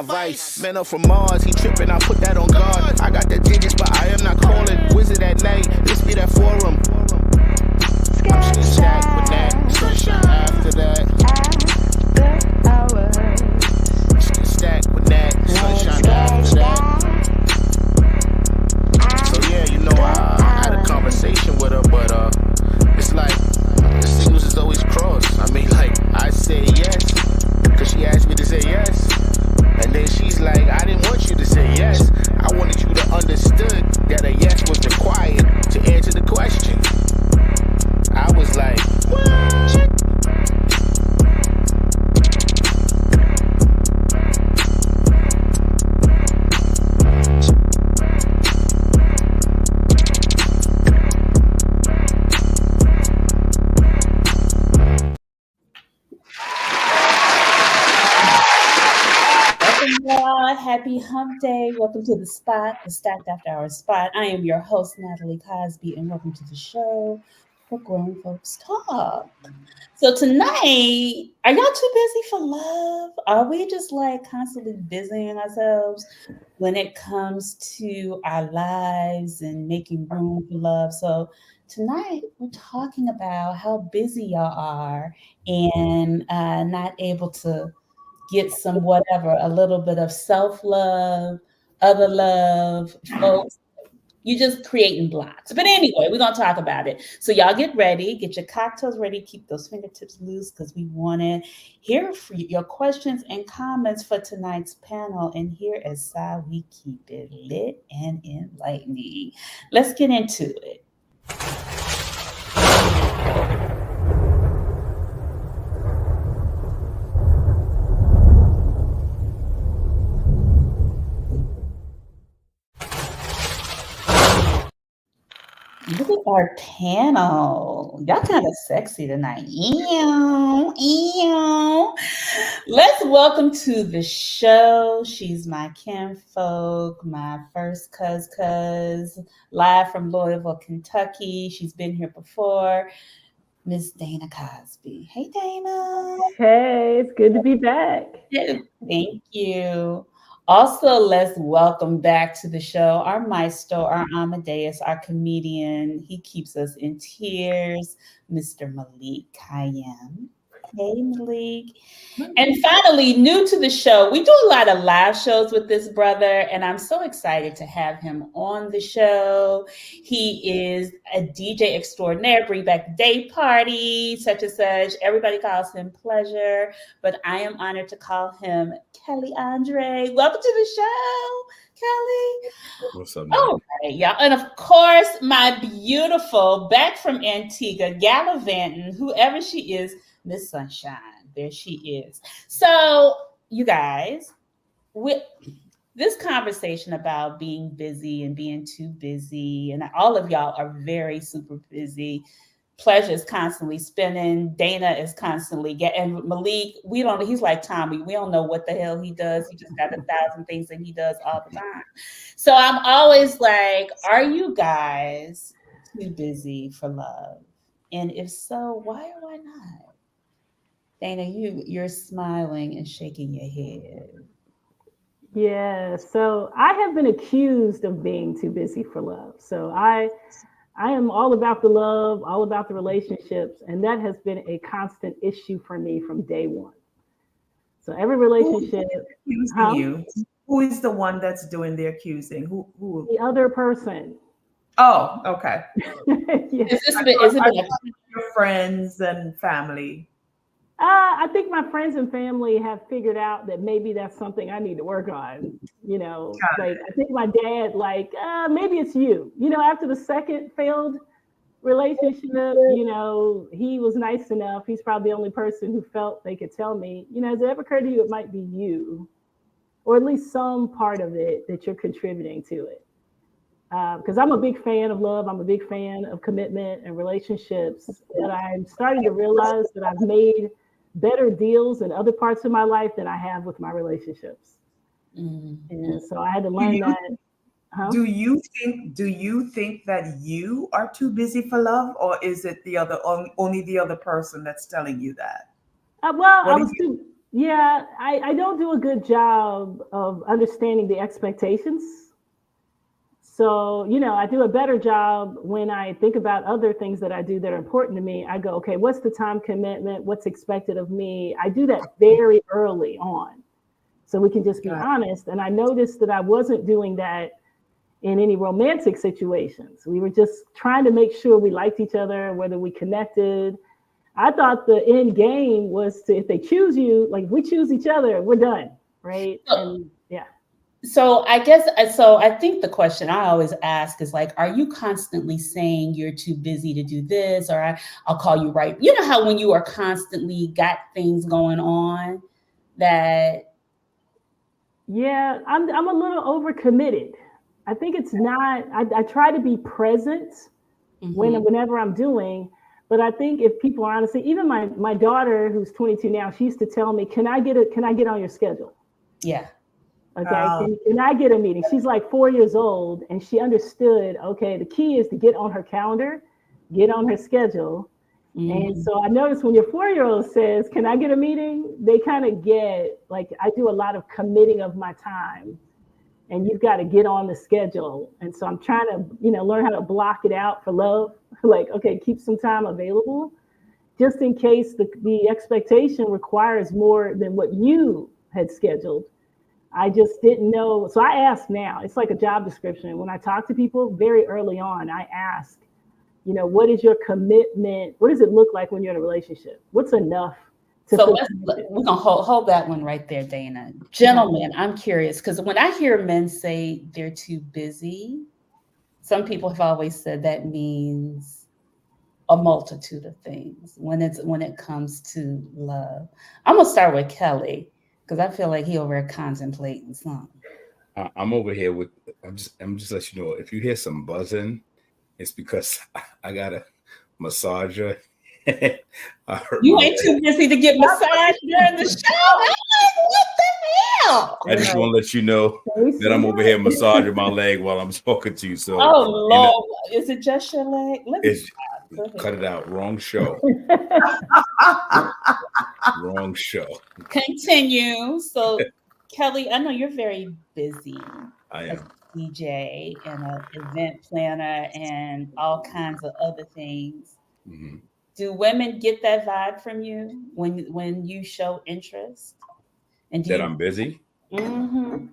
my vice. Man up from Mars, he tripping, I put that on guard. I got the digits, but I am not calling. Wizard at night, this be that forum. I'm still stacked with that. Sunshine after that. Still stacked with that. Sunshine after that. So yeah, you know, I had a conversation with her, but it's like the signals is always crossed. I mean, like, I say yes, cause she asked me to say yes. And then she's like, I didn't want you to say yes. I wanted you to understood that a yes was required to answer the question. I was like, what? Happy hump day. Welcome to the spot, the Stacked After Hours spot. I am your host, Natalie Cosby, and welcome to the show for Grown Folks Talk. So tonight, are y'all too busy for love? Are we just like constantly busying ourselves when it comes to our lives and making room for love? So tonight, we're talking about how busy y'all are and not able to get some whatever, a little bit of self-love, other love, folks. You just creating blocks. But anyway, we're gonna talk about it. So y'all get ready, get your cocktails ready, keep those fingertips loose because we want to hear for your questions and comments for tonight's panel. And here is how we keep it lit and enlightening. Let's get into it. Look at our panel. Y'all kind of sexy tonight. Ew, ew. Let's welcome to the show. She's my kinfolk, my first cuz, live from Louisville, Kentucky. She's been here before. Miss Dana Cosby. Hey, Dana. Hey, it's good to be back. Thank you. Also, let's welcome back to the show our maestro, our Amadeus, our comedian. He keeps us in tears, Mr. Malik Kayem. Hey, Malik. And finally, new to the show, we do a lot of live shows with this brother, and I'm so excited to have him on the show. He is a DJ extraordinaire, bring back the day party, such and such. Everybody calls him Pleasure, but I am honored to call him Kelly Andre. Welcome to the show, Kelly. What's up, All right, y'all. And of course, my beautiful, back from Antigua, gallivanting, whoever she is, Miss Sunshine. There she is. So, you guys, with this conversation about being busy and being too busy, and all of y'all are very super busy. Pleasure is constantly spinning. Dana is constantly getting. Malik, he's like Tommy. We don't know what the hell he does. He just got 1,000 things that he does all the time. So I'm always like, are you guys too busy for love? And if so, why or why not? Dana, you're smiling and shaking your head. Yeah, so I have been accused of being too busy for love. So I am all about the love, all about the relationships, and that has been a constant issue for me from day one. So every relationship, you. Who is the one that's doing the accusing? Who? The other person. Oh, okay. Yeah. Is it your friends and family? I think my friends and family have figured out that maybe that's something I need to work on. You know, I think my dad, maybe it's you. You know, after the second failed relationship, he was nice enough. He's probably the only person who felt they could tell me, has it ever occurred to you it might be you, or at least some part of it that you're contributing to it? Because I'm a big fan of love. I'm a big fan of commitment and relationships. But I'm starting to realize that I've made better deals in other parts of my life than I have with my relationships. And so I had to learn that. Do you think that you are too busy for love, or is it only the other person that's telling you that? I was too Yeah, I don't do a good job of understanding the expectations. So, I do a better job when I think about other things that I do that are important to me. I go, okay, what's the time commitment? What's expected of me? I do that very early on. So we can just be Got honest. And I noticed that I wasn't doing that in any romantic situations. We were just trying to make sure we liked each other, whether we connected. I thought the end game was to, if they choose you, like if we choose each other, we're done, right? So, And yeah. so I guess so. I think the question I always ask is like, are you constantly saying you're too busy to do this, or I'll call you right? You know how when you are constantly got things going on that. Yeah, I'm a little overcommitted. I think it's not. I try to be present Mhm. whenever I'm doing, but I think if people are honestly, even my daughter who's 22 now, she used to tell me, Can I get on your schedule? Yeah. Okay, can I get a meeting? She's like 4 years old, and she understood. Okay, the key is to get on her calendar, get on her schedule. And Mhm. so I noticed when your 4 year old says, Can I get a meeting? They kind of get like, I do a lot of committing of my time, and you've got to get on the schedule. And so I'm trying to, learn how to block it out for love. Like, okay, keep some time available just in case the expectation requires more than what you had scheduled. I just didn't know. So I ask now. It's like a job description. When I talk to people very early on, I ask, what is your commitment? What does it look like when you're in a relationship? What's enough to So feel committed? we're gonna hold that one right there, Dana. Okay. Gentlemen, I'm curious because when I hear men say they're too busy, some people have always said that means a multitude of things when it comes to love. I'm gonna start with Kelly because I feel like he over here contemplating something. I'm over here with. I'm just let you know if you hear some buzzing, it's because I got a massager. I hurt You my ain't leg. too busy to get massaged during the show. I'm like, what the hell? I just Right. want to let you know Can we that see I'm over here that? massaging my leg while I'm talking to you. So, Oh you know, Lord, is it just your leg? Let me it's stop. Go cut ahead. it out. Wrong show. Wrong show. Continue. So, Kelly, I know you're very busy I as am. a DJ and an event planner and all kinds of other things. Hmm. Do women get that vibe from you when you show interest? And do That you? I'm busy. Hmm.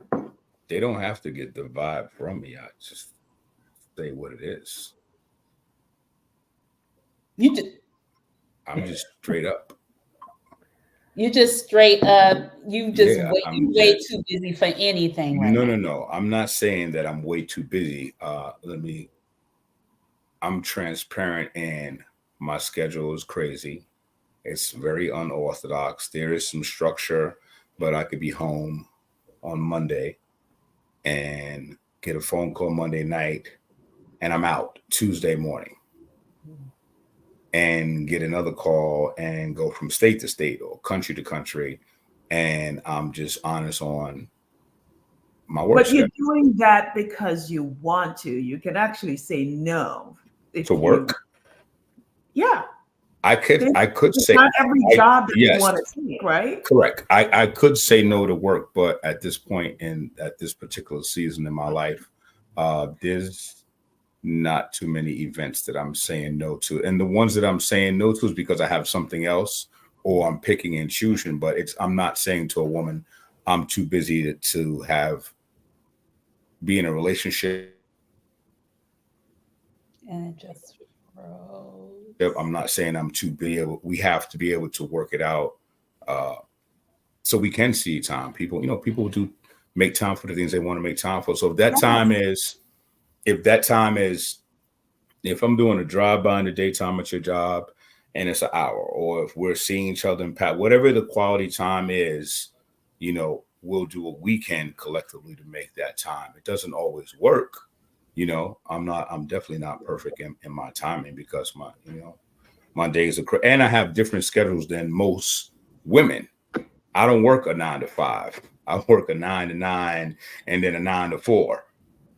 They don't have to get the vibe from me. I just say what it is. You just I'm just straight up. you just straight up. Yeah, You I'm way that. too busy for anything right No, now. no, no. I'm not saying that I'm way too busy. I'm transparent and my schedule is crazy. It's very unorthodox. There is some structure, but I could be home on Monday and get a phone call Monday night and I'm out Tuesday morning and get another call and go from state to state or country to country. And I'm just honest on my work But you're schedule doing that because you want to. You can actually say no to if you, work. yeah. I could It's say not every job that you yes. want to take, right? Correct. I could say no to work, but at this point in at this particular season in my life, there's not too many events that I'm saying no to. And the ones that I'm saying no to is because I have something else or I'm picking and choosing. But it's I'm not saying to a woman, I'm too busy to have be in a relationship. And it just froze. I'm not saying I'm too busy. We have to be able to work it out. Uh, so we can see time. People do make time for the things they want to make time for. So if that time is, if I'm doing a drive by in the daytime at your job and it's an hour, or if we're seeing each other in whatever the quality time is, we'll do a weekend collectively to make that time. It doesn't always work. I'm definitely not perfect in my timing because my days are and I have different schedules than most women. I don't work a 9 to 5. I work a 9 to 9 and then a 9 to 4.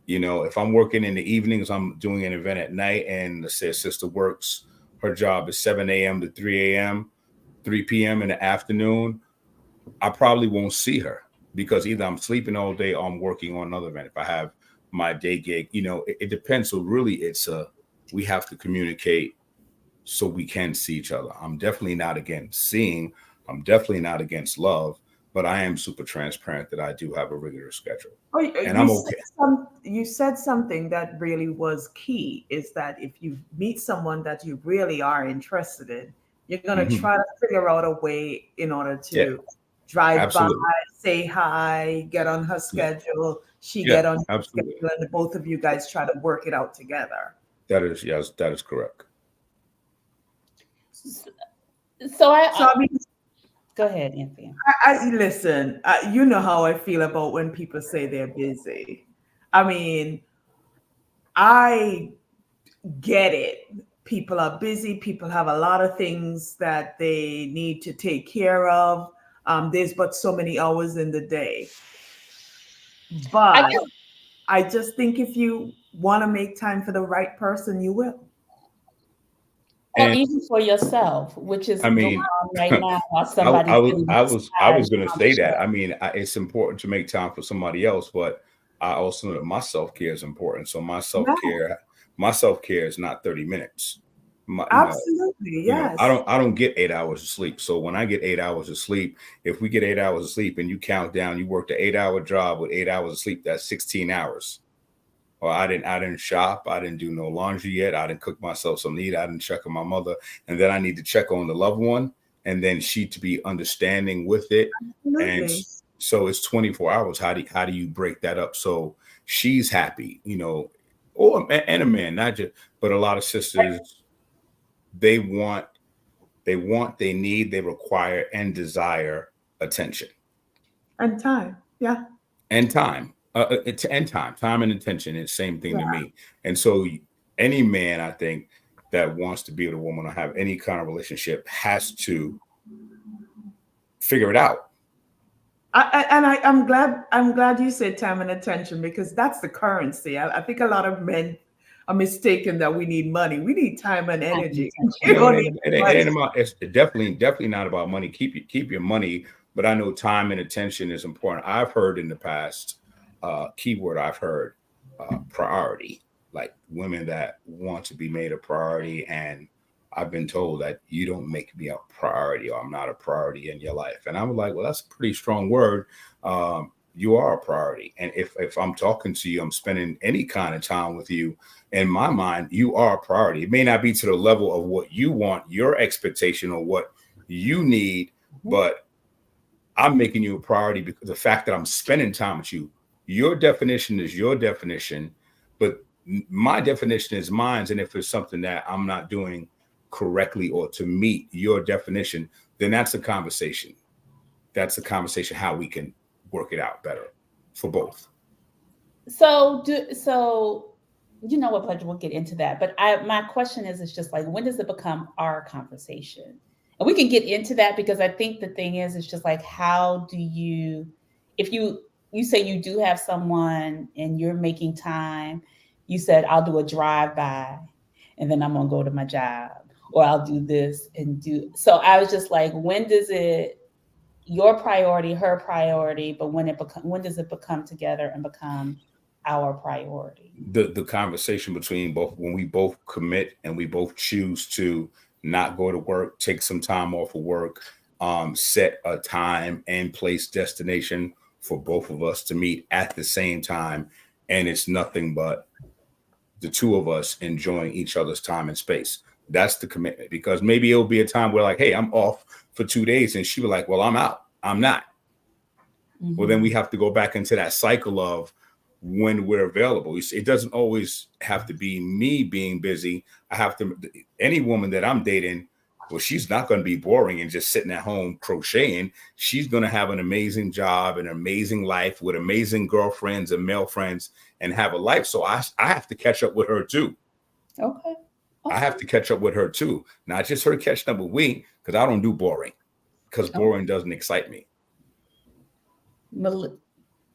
If I'm working in the evenings, I'm doing an event at night, and let's say a sister works, her job is 7 a.m. to 3 a.m., 3 p.m. in the afternoon. I probably won't see her because either I'm sleeping all day or I'm working on another event. If I have my day gig, it depends. So really we have to communicate so we can see each other. I'm definitely not against seeing. I'm definitely not against love, but I am super transparent that I do have a regular schedule. Oh, And I'm okay. You said something that really was key, is that if you meet someone that you really are interested in, you're going to try to figure out a way in order to drive absolutely. by, say hi, get on her schedule, she Yeah, get on your absolutely. schedule, and both of you guys try to work it out together. That is correct. So I mean, go ahead, Anthony. Listen, you know how I feel about when people say they're busy. I mean, I get it. People are busy. People have a lot of things that they need to take care of. There's but so many hours in the day. But I just think if you want to make time for the right person, you will. Or even for yourself, which is going on right now while somebody. I was going to say that. I mean, it's important to make time for somebody else, but I also know my self-care is important. So my self-care is not 30 minutes. Absolutely, yes. I don't get 8 hours of sleep. So when I get 8 hours of sleep, if we get 8 hours of sleep and you count down, you worked an 8-hour job with 8 hours of sleep, that's 16 hours. Or I didn't shop. I didn't do no laundry yet. I didn't cook myself some meat. I didn't check on my mother. And then I need to check on the loved one. And then she to be understanding with it. Absolutely. And so it's 24 hours. How do you break that up? So she's happy, or and a man, not just, but a lot of sisters, they need, they require and desire attention. And time. Yeah. And time. Time and attention is the same thing to me. And so any man, I think, that wants to be with a woman or have any kind of relationship has to figure it out. I'm glad you said time and attention, because that's the currency. I think a lot of men are mistaken that we need money. We need time and energy. It's definitely not about money. Keep your money, but I know time and attention is important. I've heard in the past, keyword I've heard, priority, like women that want to be made a priority. And I've been told that you don't make me a priority, or I'm not a priority in your life. And I'm like, well, that's a pretty strong word. You are a priority. And if I'm talking to you, I'm spending any kind of time with you, in my mind, you are a priority. It may not be to the level of what you want, your expectation, or what you need, but I'm making you a priority because the fact that I'm spending time with you. Your definition is your definition, but my definition is mine. And if it's something that I'm not doing correctly or to meet your definition, then that's a conversation. That's a conversation how we can work it out better for both. So you know what, Pudge, we'll get into that. But my question is just like, when does it become our conversation? And we can get into that, because I think the thing is, it's just like, how do you, if you say you do have someone and you're making time, you said, I'll do a drive-by and then I'm going to go to my job, or I'll do this and do. So I was just like, when does it, your priority, her priority, but when does it become together and become our priority? The conversation between both, when we both commit and we both choose to not go to work, take some time off of work, set a time and place, destination for both of us to meet at the same time. And it's nothing but the two of us enjoying each other's time and space. That's the commitment, because maybe it'll be a time where like, hey, I'm off for 2 days. And she was like, well, I'm out. I'm not. Mm-hmm. Well, then we have to go back into that cycle of when we're available. It doesn't always have to be me being busy. Any woman that I'm dating, well, she's not going to be boring and just sitting at home crocheting. She's going to have an amazing job, an amazing life with amazing girlfriends and male friends, and have a life. So I have to catch up with her too. Okay. I have to catch up with her too. Not just her catching up with me, because I don't do boring, because boring doesn't excite me.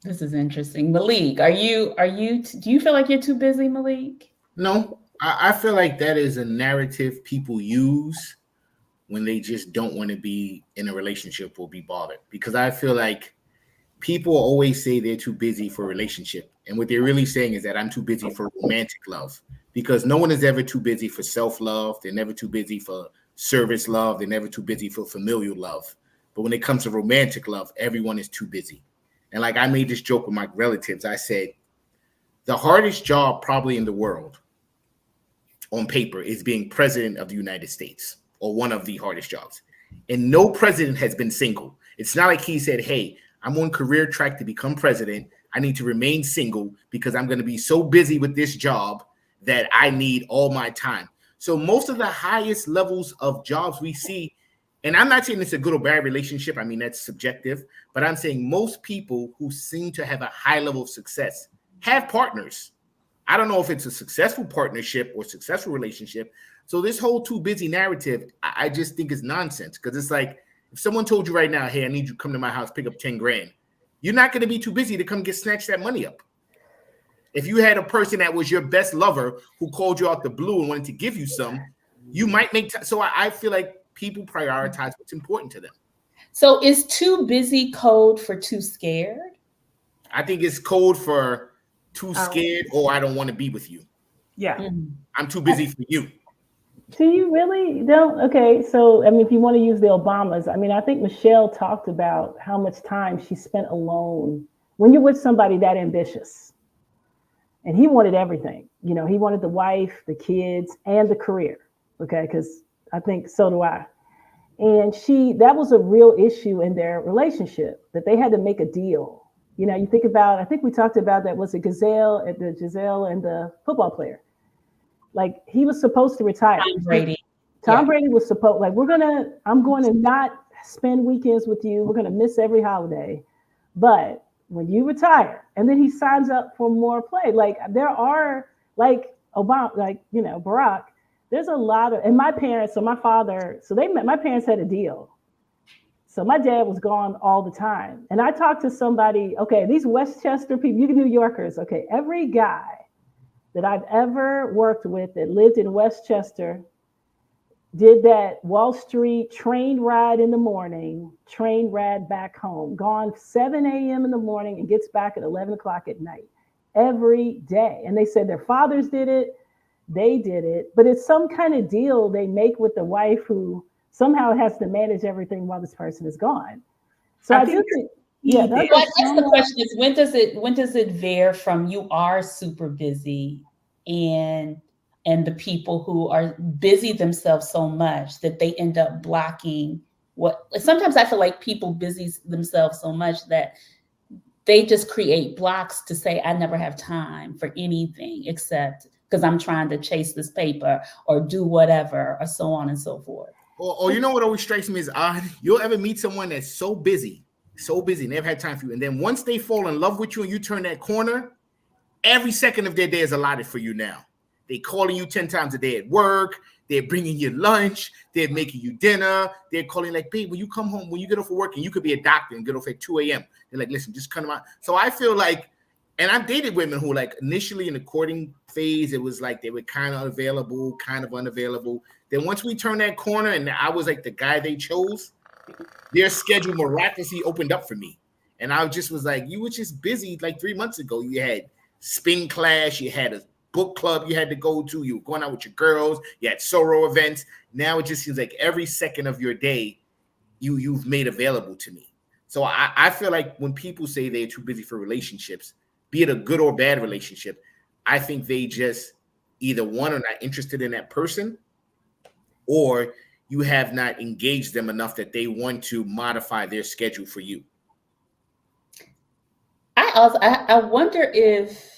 This is interesting. Malik, do you feel like you're too busy, Malik? No, I feel like that is a narrative people use when they just don't want to be in a relationship or be bothered. Because I feel like people always say they're too busy for a relationship. And what they're really saying is that I'm too busy for romantic love, because no one is ever too busy for self-love. They're never too busy for service love. They're never too busy for familial love. But when it comes to romantic love, everyone is too busy. And like I made this joke with my relatives. I said, the hardest job probably in the world on paper is being president of the United States, or one of the hardest jobs. And no president has been single. It's not like he said, hey, I'm on career track to become president. I need to remain single because I'm going to be so busy with this job that I need all my time. So most of the highest levels of jobs we see, and I'm not saying it's a good or bad relationship. I mean, that's subjective, but I'm saying most people who seem to have a high level of success have partners. I don't know if it's a successful partnership or successful relationship. So this whole too busy narrative, I just think is nonsense, because it's like, if someone told you right now, hey, I need you to come to my house, pick up 10 grand, you're not going to be too busy to come snatch that money up. If you had a person that was your best lover who called you out the blue and wanted to give you some, you might make time. So I feel like people prioritize what's important to them. So is too busy code for too scared? I think it's code for too scared, or I don't want to be with you. Yeah. I'm too busy for you. Do you really don't? Okay, so I mean, if you want to use the Obamas, I mean, I think Michelle talked about how much time she spent alone. When you're with somebody that ambitious, and he wanted everything, you know, he wanted the wife, the kids, and the career. Okay, because I think so do I. And that was a real issue in their relationship, that they had to make a deal. You know, you think about, I think we talked about that, was it Giselle and the football player? Like, he was supposed to retire. Tom Brady was supposed, like, I'm going to not spend weekends with you. We're going to miss every holiday. But when you retire, and then he signs up for more play. Like, there are, like Obama, like, you know, Barack, there's a lot of, and my parents, so my father, so my parents had a deal. So my dad was gone all the time. And I talked to somebody, okay, these Westchester people, you New Yorkers, okay, every guy that I've ever worked with that lived in Westchester did that Wall Street train ride in the morning, train ride back home, gone 7 a.m. in the morning and gets back at 11 o'clock at night every day. And they said their fathers did it, they did it, but it's some kind of deal they make with the wife who somehow has to manage everything while this person is gone. So I think yeah, that's the question is, when does it veer from you are super busy and the people who are busy themselves so much that they end up blocking what, sometimes I feel like people busy themselves so much that they just create blocks to say, I never have time for anything except because I'm trying to chase this paper or do whatever, or so on and so forth. Or you know what always strikes me as odd? You'll ever meet someone that's so busy, never had time for you. And then once they fall in love with you and you turn that corner, every second of their day is allotted for you now. They're calling you 10 times a day at work. They're bringing you lunch. They're making you dinner. They're calling like, babe, when you come home, when you get off of work, and you could be a doctor and get off at 2 a.m. They're like, listen, just come out. So I feel like, and I've dated women who, like, initially in the courting phase, it was like they were kind of available, kind of unavailable. Then once we turned that corner and I was like the guy they chose, their schedule miraculously opened up for me. And I just was like, you were just busy like 3 months ago. You had spin class, you had a book club you had to go to, you were going out with your girls, you had soror events. Now it just seems like every second of your day you've made available to me. So I feel like when people say they're too busy for relationships, be it a good or bad relationship, I think they just either one, are not interested in that person, or you have not engaged them enough that they want to modify their schedule for you. I wonder if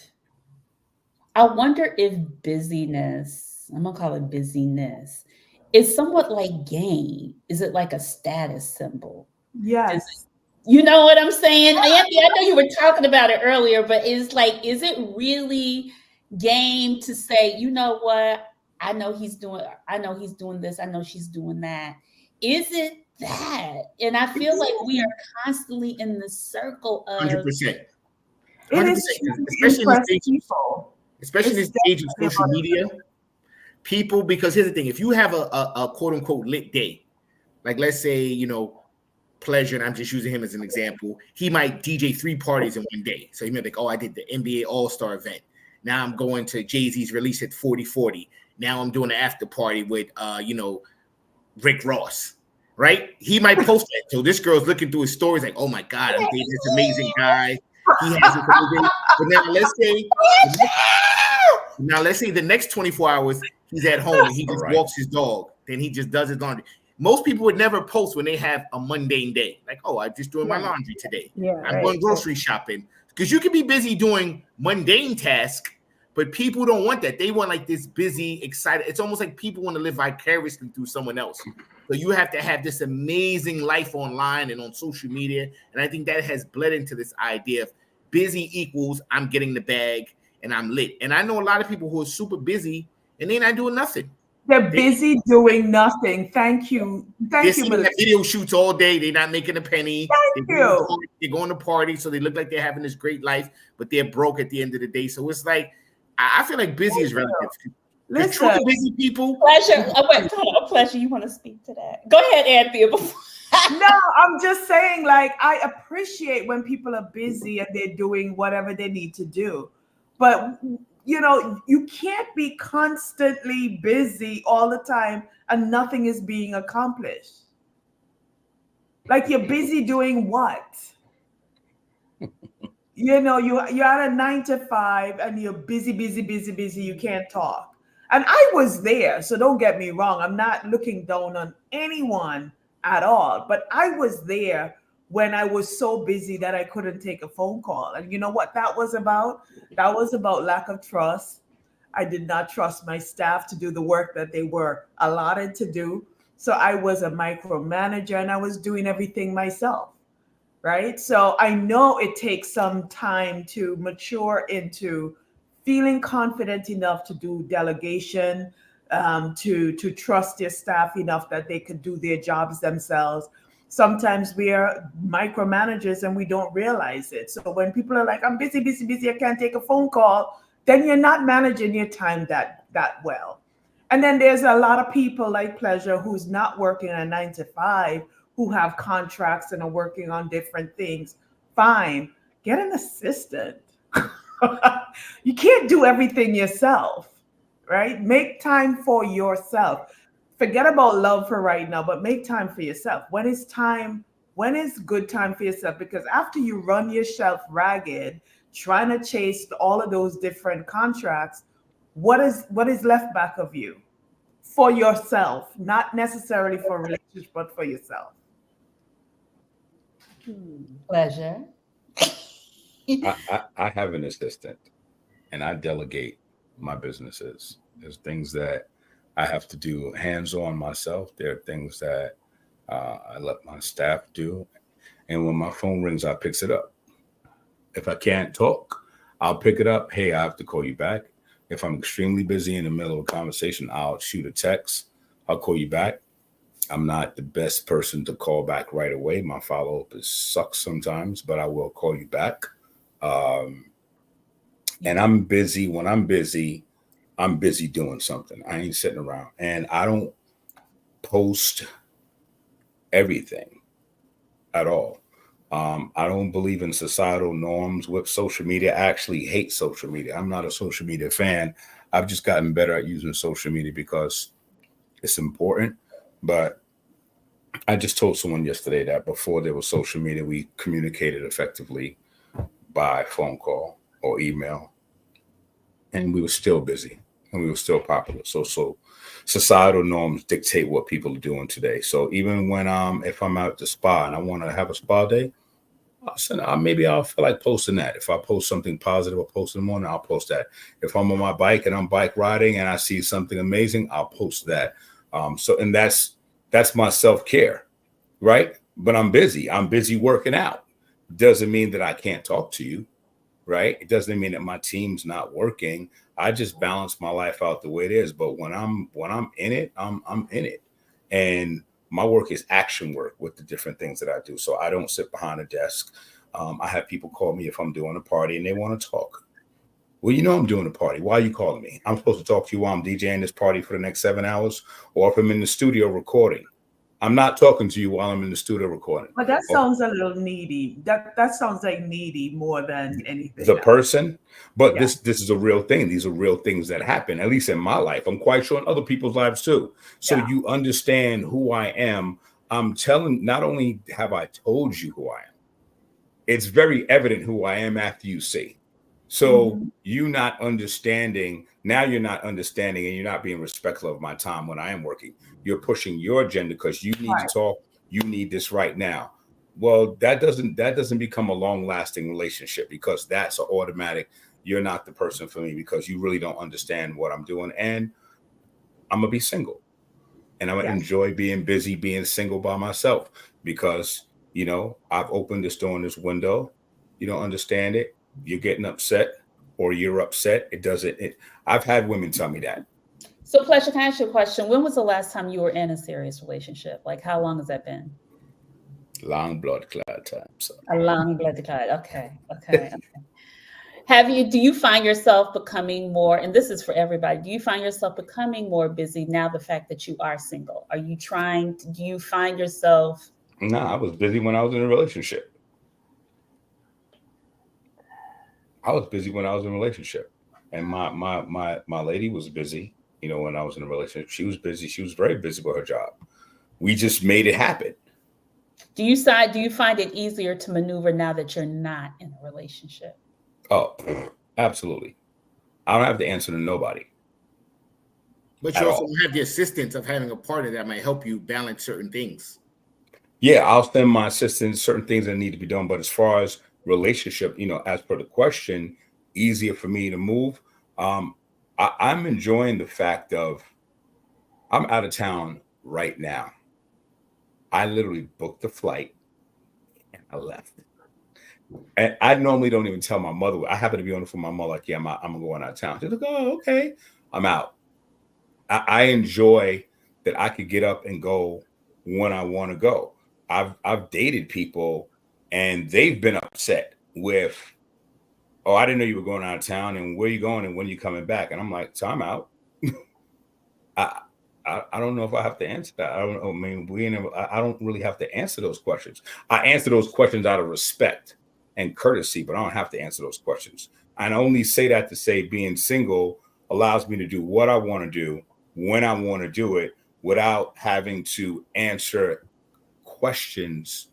busyness, I'm gonna call it busyness, is somewhat like game. Is it like a status symbol? Yes. You know what I'm saying? Anthony, I know you were talking about it earlier, but is it really game to say, you know what? I know he's doing this. I know she's doing that. Is it that? And I feel like we are constantly in the circle of 100%. It is, especially in this age of social media. People, because here's the thing: if you have a quote unquote lit day, like let's say, Pleasure, and I'm just using him as an example, he might DJ 3 parties in one day. So he might be like, oh, I did the NBA All-Star event. Now I'm going to Jay-Z's release at 4040. Now I'm doing an after party with, Rick Ross, right? He might post that. So this girl's looking through his stories like, oh my God, I'm dating this amazing guy. He has this amazing. But now let's say the next 24 hours he's at home and he just walks his dog. Then he just does his laundry. Most people would never post when they have a mundane day. Like, oh, I'm just doing my laundry today. I'm going grocery shopping. Because you can be busy doing mundane tasks, but people don't want that. They want like this busy, excited. It's almost like people want to live vicariously through someone else. So you have to have this amazing life online and on social media. And I think that has bled into this idea of busy equals I'm getting the bag and I'm lit. And I know a lot of people who are super busy and they're not doing nothing. They're busy doing nothing. Thank you. They're sitting at video shoots all day. They're not making a penny. They're going to party, so they look like they're having this great life, but they're broke at the end of the day. So it's like, I feel like busy is relative. The truly busy people. Pleasure. Pleasure. You want to speak to that? Go ahead, Anthea. No, I'm just saying, like, I appreciate when people are busy and they're doing whatever they need to do. But you can't be constantly busy all the time and nothing is being accomplished. Like, you're busy doing what? You're at a 9 to 5 and you're busy. You can't talk. And I was there, so don't get me wrong. I'm not looking down on anyone at all. But I was there when I was so busy that I couldn't take a phone call. And you know what that was about? That was about lack of trust. I did not trust my staff to do the work that they were allotted to do. So I was a micromanager and I was doing everything myself, right? So I know it takes some time to mature into feeling confident enough to do delegation, to trust your staff enough that they could do their jobs themselves. Sometimes we are micromanagers and we don't realize it. So when people are like, I'm busy, I can't take a phone call, then you're not managing your time that well. And then there's a lot of people like Pleasure who's not working a 9 to 5, who have contracts and are working on different things. Fine, get an assistant. You can't do everything yourself, right? Make time for yourself. Forget about love for right now, but make time for yourself. When is good time for yourself? Because after you run yourself ragged, trying to chase all of those different contracts, what is left back of you for yourself? Not necessarily for a relationship, but for yourself. Pleasure. I have an assistant and I delegate my businesses. There's things that I have to do hands-on myself. There are things that I let my staff do. And when my phone rings, I picks it up. If I can't talk, I'll pick it up. Hey, I have to call you back. If I'm extremely busy in the middle of a conversation, I'll shoot a text. I'll call you back. I'm not the best person to call back right away. My follow-up sucks sometimes, but I will call you back. And I'm busy. When I'm busy doing something. I ain't sitting around. And I don't post everything at all. I don't believe in societal norms with social media. I actually hate social media. I'm not a social media fan. I've just gotten better at using social media because it's important. But I just told someone yesterday that before there was social media, we communicated effectively by phone call or email. And we were still busy and we were still popular. So societal norms dictate what people are doing today. So even when if I'm out at the spa and I want to have a spa day, maybe I'll feel like posting that. If I post something positive or post in the morning, I'll post that. If I'm on my bike and I'm bike riding and I see something amazing, I'll post that. And that's my self-care, right? But I'm busy working out. Doesn't mean that I can't talk to you, right? It doesn't mean that my team's not working. I just balance my life out the way it is. But when I'm in it, I'm in it. And my work is action work with the different things that I do. So I don't sit behind a desk. I have people call me if I'm doing a party and they want to talk. Well, I'm doing a party. Why are you calling me? I'm supposed to talk to you while I'm DJing this party for the next 7 hours, or if I'm in the studio recording. I'm not talking to you while I'm in the studio recording. But that sounds a little needy. That sounds like needy more than anything. The else. person, but Yeah. this is a real thing. These are real things that happen, at least in my life. I'm quite sure in other people's lives too. So Yeah. you understand who I am. I'm telling, not only have I told you who I am, it's very evident who I am after you see. So you not understanding, now you're not understanding and you're not being respectful of my time when I am working. You're pushing your agenda because you need to talk, you need this right now. Well, that doesn't become a long-lasting relationship, because that's an automatic, you're not the person for me because you really don't understand what I'm doing. And I'm gonna be single. And I'm gonna enjoy being busy, being single by myself, because I've opened this door and this window. You don't understand it. You're getting upset, or you're upset. I've had women tell me that. So, Pleasure, can I ask you a question? When was the last time you were in a serious relationship? Like, how long has that been? Long blood clot time. So. A long blood clot. Okay. Do you find yourself becoming more, and this is for everybody, do you find yourself becoming more busy now, the fact that you are single? Do you find yourself? No, I was busy when I was in a relationship. And my lady was busy, when I was in a relationship. She was busy. She was very busy with her job. We just made it happen. Do you find it easier to maneuver now that you're not in a relationship? Oh, absolutely. I don't have to answer to nobody. But you also have the assistance of having a partner that might help you balance certain things. Yeah, I'll send my assistant certain things that need to be done. But as far as relationship, as per the question, easier for me to move. I'm enjoying the fact of I'm out of town right now. I literally booked the flight and I left. And I normally don't even tell my mother. I happen to be on the phone with my mother, like, yeah, I'm going out of town. She's like, oh, okay. I'm out. I enjoy that I could get up and go when I want to go. I've dated people and they've been upset with, oh, I didn't know you were going out of town, and where you going and when you coming back. And I'm like, so I'm out. I don't know if I have to answer that. I don't know. I mean, I don't really have to answer those questions. I answer those questions out of respect and courtesy, but I don't have to answer those questions. I only say that to say being single allows me to do what I want to do when I want to do it without having to answer questions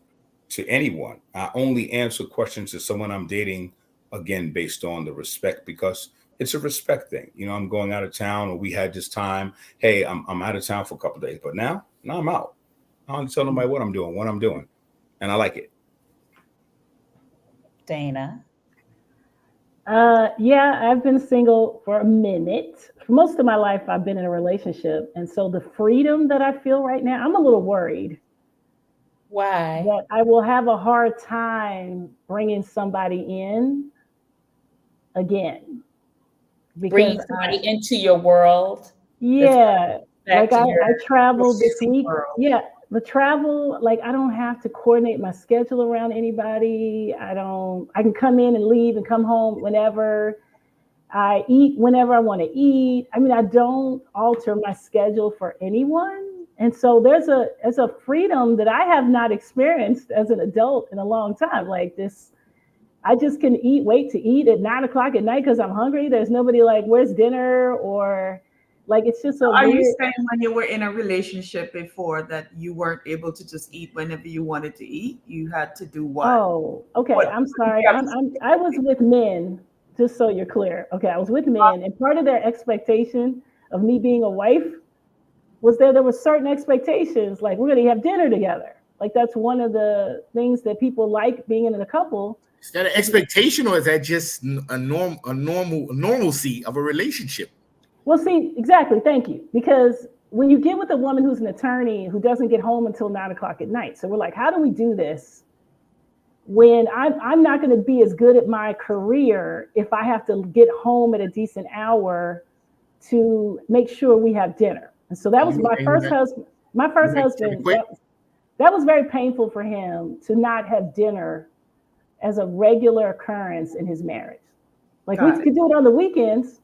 to anyone. I only answer questions to someone I'm dating, again, based on the respect, because it's a respect thing. I'm going out of town, or we had this time. Hey, I'm out of town for a couple of days, but now I'm out. I don't tell nobody what I'm doing, and I like it. Dana? Yeah, I've been single for a minute. For most of my life, I've been in a relationship. And so the freedom that I feel right now, I'm a little worried. Why? That I will have a hard time bringing somebody in again. Bringing somebody into your world? Yeah. Like I traveled this week. Yeah. The travel, like I don't have to coordinate my schedule around anybody. I can come in and leave and come home whenever. I eat whenever I want to eat. I mean, I don't alter my schedule for anyone. And so there's a freedom that I have not experienced as an adult in a long time. Like this, I just can wait to eat at 9:00 at night because I'm hungry. There's nobody like, where's dinner? Or like, it's just a Are weird... you saying when you were in a relationship before that you weren't able to just eat whenever you wanted to eat? You had to do what? Oh, okay. I'm sorry. I was with men, just so you're clear. Okay, I was with men, and part of their expectation of me being a wife was there were certain expectations, like we're going to have dinner together. Like that's one of the things that people like being in a couple. Is that an expectation, or is that just a normalcy of a relationship? Well, see, exactly. Thank you. Because when you get with a woman who's an attorney who doesn't get home until 9:00 at night, so we're like, how do we do this when I'm not going to be as good at my career if I have to get home at a decent hour to make sure we have dinner? And so that was my first husband. My first husband, that was very painful for him to not have dinner as a regular occurrence in his marriage. Like we could do it on the weekends.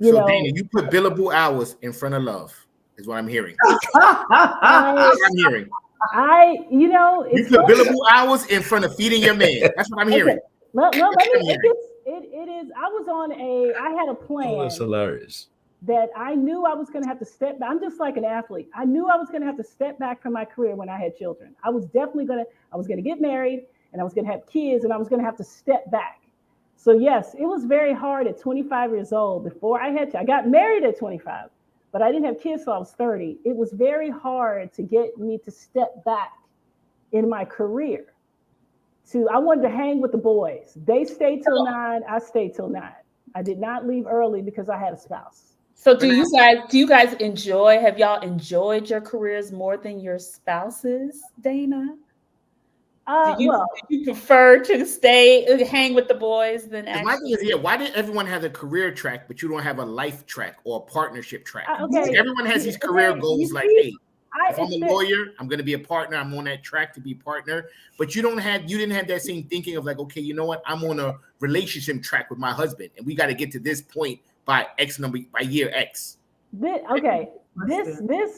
So Dana, you put billable hours in front of love. is what I'm hearing. That's what I'm hearing. It's you put billable hours in front of feeding your man. That's what I'm hearing. It is. I had a plan. Oh, that's hilarious. That I knew I was going to have to step back. I'm just like an athlete. I knew I was going to have to step back from my career when I had children. I was going to get married and I was going to have kids and I was going to have to step back. So yes, it was very hard at 25 years old I got married at 25, but I didn't have kids till I was 30. It was very hard to get me to step back in my career. I wanted to hang with the boys. They stayed till 9. I stayed till 9. I did not leave early because I had a spouse. So do you guys have y'all enjoyed your careers more than your spouses, Dana? Do you prefer to hang with the boys than actually? My thing is, why did everyone have a career track, but you don't have a life track or a partnership track? Okay. Everyone has these career goals like, hey, if I'm a lawyer, I'm going to be a partner. I'm on that track to be a partner. But you didn't have that same thinking of like, okay, you know what? I'm on a relationship track with my husband, and we got to get to this point by year X. This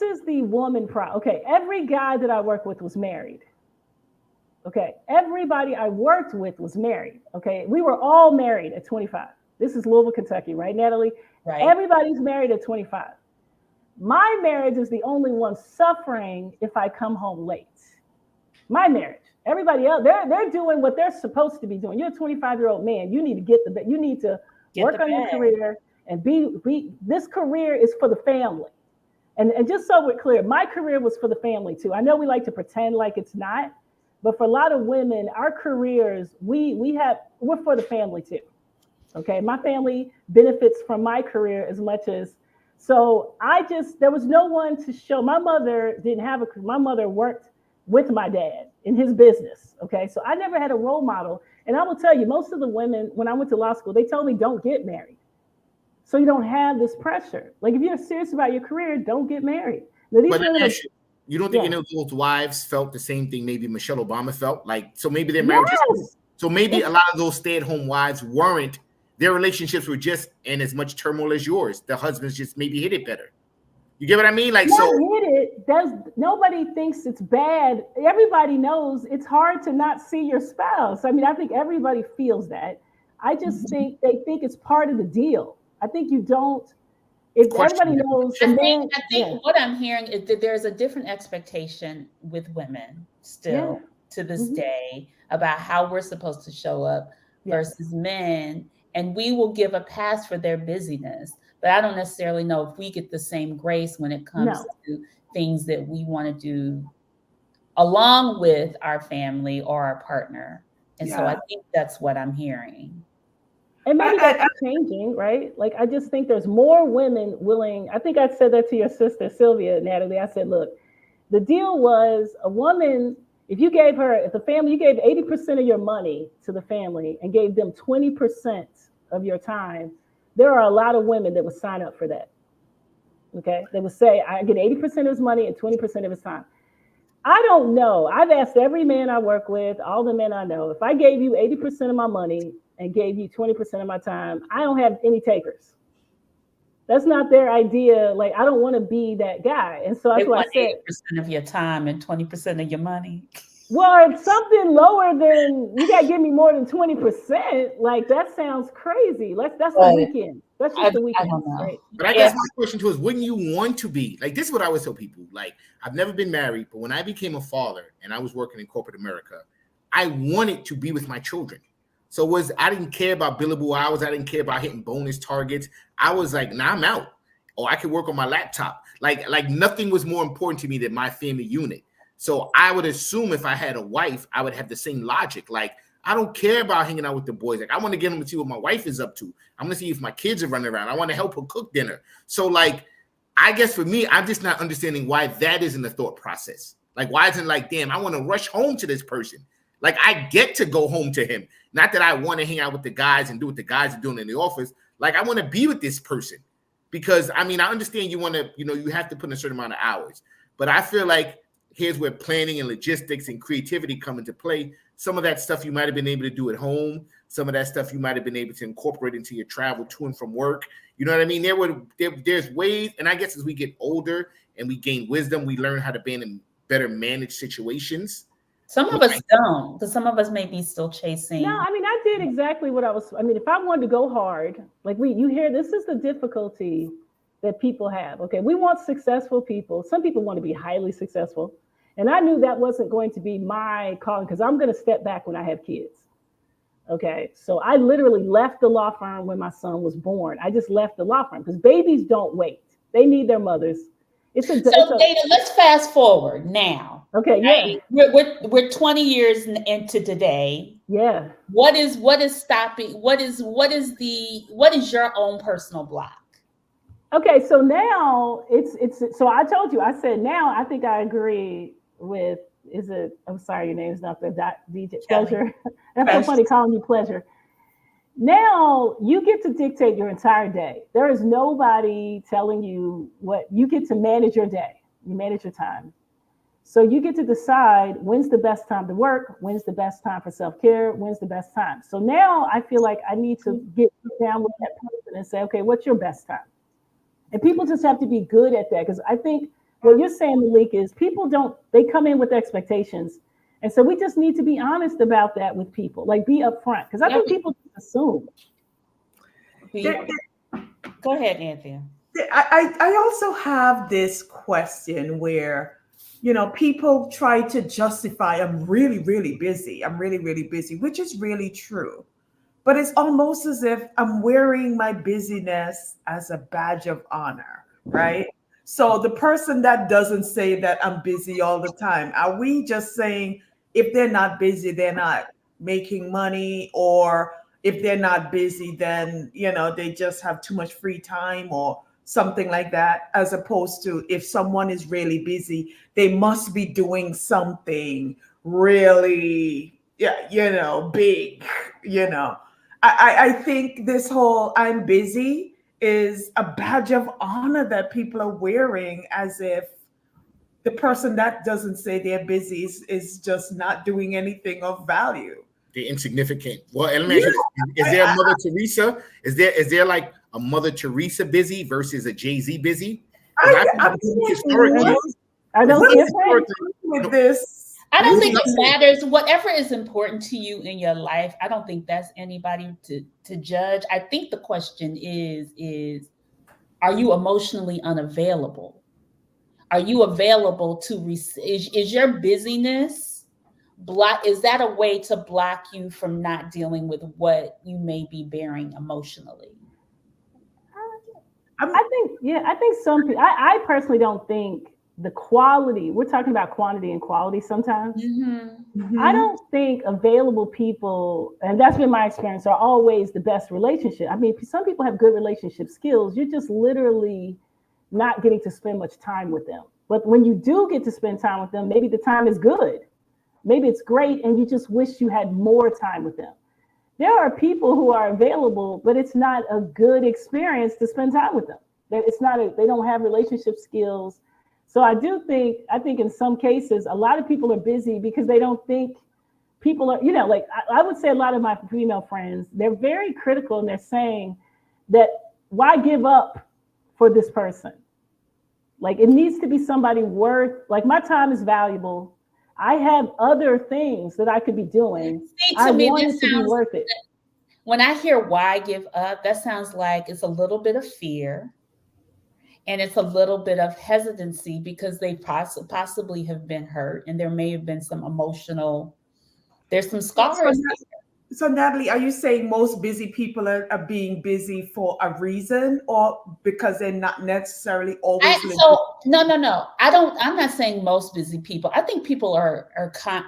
is the woman problem. Okay, every guy that I work with was married. Okay, everybody I worked with was married. Okay, we were all married at 25. This is Louisville, Kentucky, right, Natalie? Right. Everybody's married at 25. My marriage is the only one suffering if I come home late. My marriage. Everybody else, they're doing what they're supposed to be doing. You're a 25-year-old man. You need to work on your career and be. This career is for the family. And just so we're clear, my career was for the family too. I know we like to pretend like it's not, but for a lot of women, our careers, we're for the family too. Okay, my family benefits from my career as much as. So there was no one to show. My mother my mother worked with my dad in his business. Okay, so I never had a role model. And I will tell you, most of the women, when I went to law school, they told me don't get married. So you don't have this pressure. Like if you're serious about your career, don't get married. Now, you don't think any of those wives felt the same thing maybe Michelle Obama felt? Like, so maybe their marriages, so maybe a lot of those stay-at-home wives their relationships were just in as much turmoil as yours. The husbands just maybe hit it better. You get what I mean? Like, nobody thinks it's bad. Everybody knows it's hard to not see your spouse. I mean, I think everybody feels that. I just think they think it's part of the deal. I think you don't. If everybody knows, I think what I'm hearing is that there's a different expectation with women still to this day about how we're supposed to show up versus men. And we will give a pass for their busyness. But I don't necessarily know if we get the same grace when it comes to things that we want to do along with our family or our partner. And so I think that's what I'm hearing. And maybe that's changing, right? Like, I just think there's more women willing. I think I said that to your sister, Sylvia, Natalie. I said, look, the deal was a woman, if you gave 80% of your money to the family and gave them 20% of your time, there are a lot of women that would sign up for that. Okay. They would say, I get 80% of his money and 20% of his time. I don't know. I've asked every man I work with, all the men I know, if I gave you 80% of my money and gave you 20% of my time, I don't have any takers. That's not their idea. Like, I don't want to be that guy. And so that's why I said 80% of your time and 20% of your money. Well, it's something lower than you got to give me more than 20%. Like, that sounds crazy. That's the weekend. That's just the weekend, right? But I guess my question too is, wouldn't you want to be like? This is what I always tell people. Like, I've never been married, but when I became a father and I was working in corporate America, I wanted to be with my children. So I didn't care about billable hours. I didn't care about hitting bonus targets. I was like, nah, I'm out. Or I could work on my laptop. Like nothing was more important to me than my family unit. So I would assume if I had a wife, I would have the same logic. Like, I don't care about hanging out with the boys. Like, I want to get them to see what my wife is up to. I'm going to see if my kids are running around. I want to help her cook dinner. So, like, I guess for me, I'm just not understanding why that isn't a thought process. Like, why isn't like, damn, I want to rush home to this person. Like, I get to go home to him. Not that I want to hang out with the guys and do what the guys are doing in the office. Like, I want to be with this person. Because, I mean, I understand you want to, you have to put in a certain amount of hours. But I feel like here's where planning and logistics and creativity come into play. Some of that stuff you might have been able to do at home. Some of that stuff you might have been able to incorporate into your travel to and from work. You know what I mean? There's ways, and I guess as we get older and we gain wisdom, we learn how to be in better manage situations. Some of us don't, because some of us may be still chasing. No, I mean, I did exactly what I was. I mean, if I wanted to go hard, like you hear, this is the difficulty that people have. Okay, we want successful people. Some people want to be highly successful. And I knew that wasn't going to be my calling because I'm going to step back when I have kids. Okay, so I literally left the law firm when my son was born. I just left the law firm because babies don't wait. They need their mothers. Dana, let's fast forward now. Okay, yeah. Right? We're 20 years into today. Yeah. What is stopping? What is your own personal block? Okay, so now it's so I told you, I said now I think I agree with I'm sorry, your name's not the DJ Pleasure. That's so funny calling you Pleasure. Now you get to dictate your entire day. There is nobody telling you what you get to manage your day. You manage your time. So you get to decide when's the best time to work, when's the best time for self-care, when's the best time. So now I feel like I need to get down with that person and say, okay, what's your best time? And people just have to be good at that. Because I think what you're saying, Malik, is they come in with expectations. And so we just need to be honest about that with people, like be upfront. Because I think people assume. Go ahead, Anthea. I also have this question where, people try to justify, I'm really, really busy. I'm really, really busy, which is really true. But it's almost as if I'm wearing my busyness as a badge of honor, right? So the person that doesn't say that I'm busy all the time, are we just saying if they're not busy, they're not making money, or if they're not busy, then, they just have too much free time or something like that, as opposed to if someone is really busy, they must be doing something really, big, I think this whole I'm busy is a badge of honor that people are wearing, as if the person that doesn't say they're busy is just not doing anything of value. They're insignificant. Well, is there a Mother Teresa? Is there like a Mother Teresa busy versus a Jay-Z busy? I don't think it matters. Whatever is important to you in your life, I don't think that's anybody to judge. I think the question is are you emotionally unavailable? Are you available to receive? Is your busyness is that a way to block you from not dealing with what you may be bearing emotionally? I think some people, I personally don't think the quality, we're talking about quantity and quality sometimes. Mm-hmm. Mm-hmm. I don't think available people, and that's been my experience, are always the best relationship. I mean, some people have good relationship skills. You're just literally not getting to spend much time with them. But when you do get to spend time with them, maybe the time is good. Maybe it's great, and you just wish you had more time with them. There are people who are available, but it's not a good experience to spend time with them. They don't have relationship skills. So I think in some cases, a lot of people are busy because they don't think people are, like I would say a lot of my female friends, they're very critical, and they're saying that why give up for this person? Like it needs to be somebody like my time is valuable. I have other things that I could be doing. I want it to be worth it. When I hear why give up, that sounds like it's a little bit of fear and it's a little bit of hesitancy because they possibly have been hurt and there may have been some there's some scars. So Natalie, are you saying most busy people are being busy for a reason or because they're not necessarily always? No. I'm not saying most busy people. I think people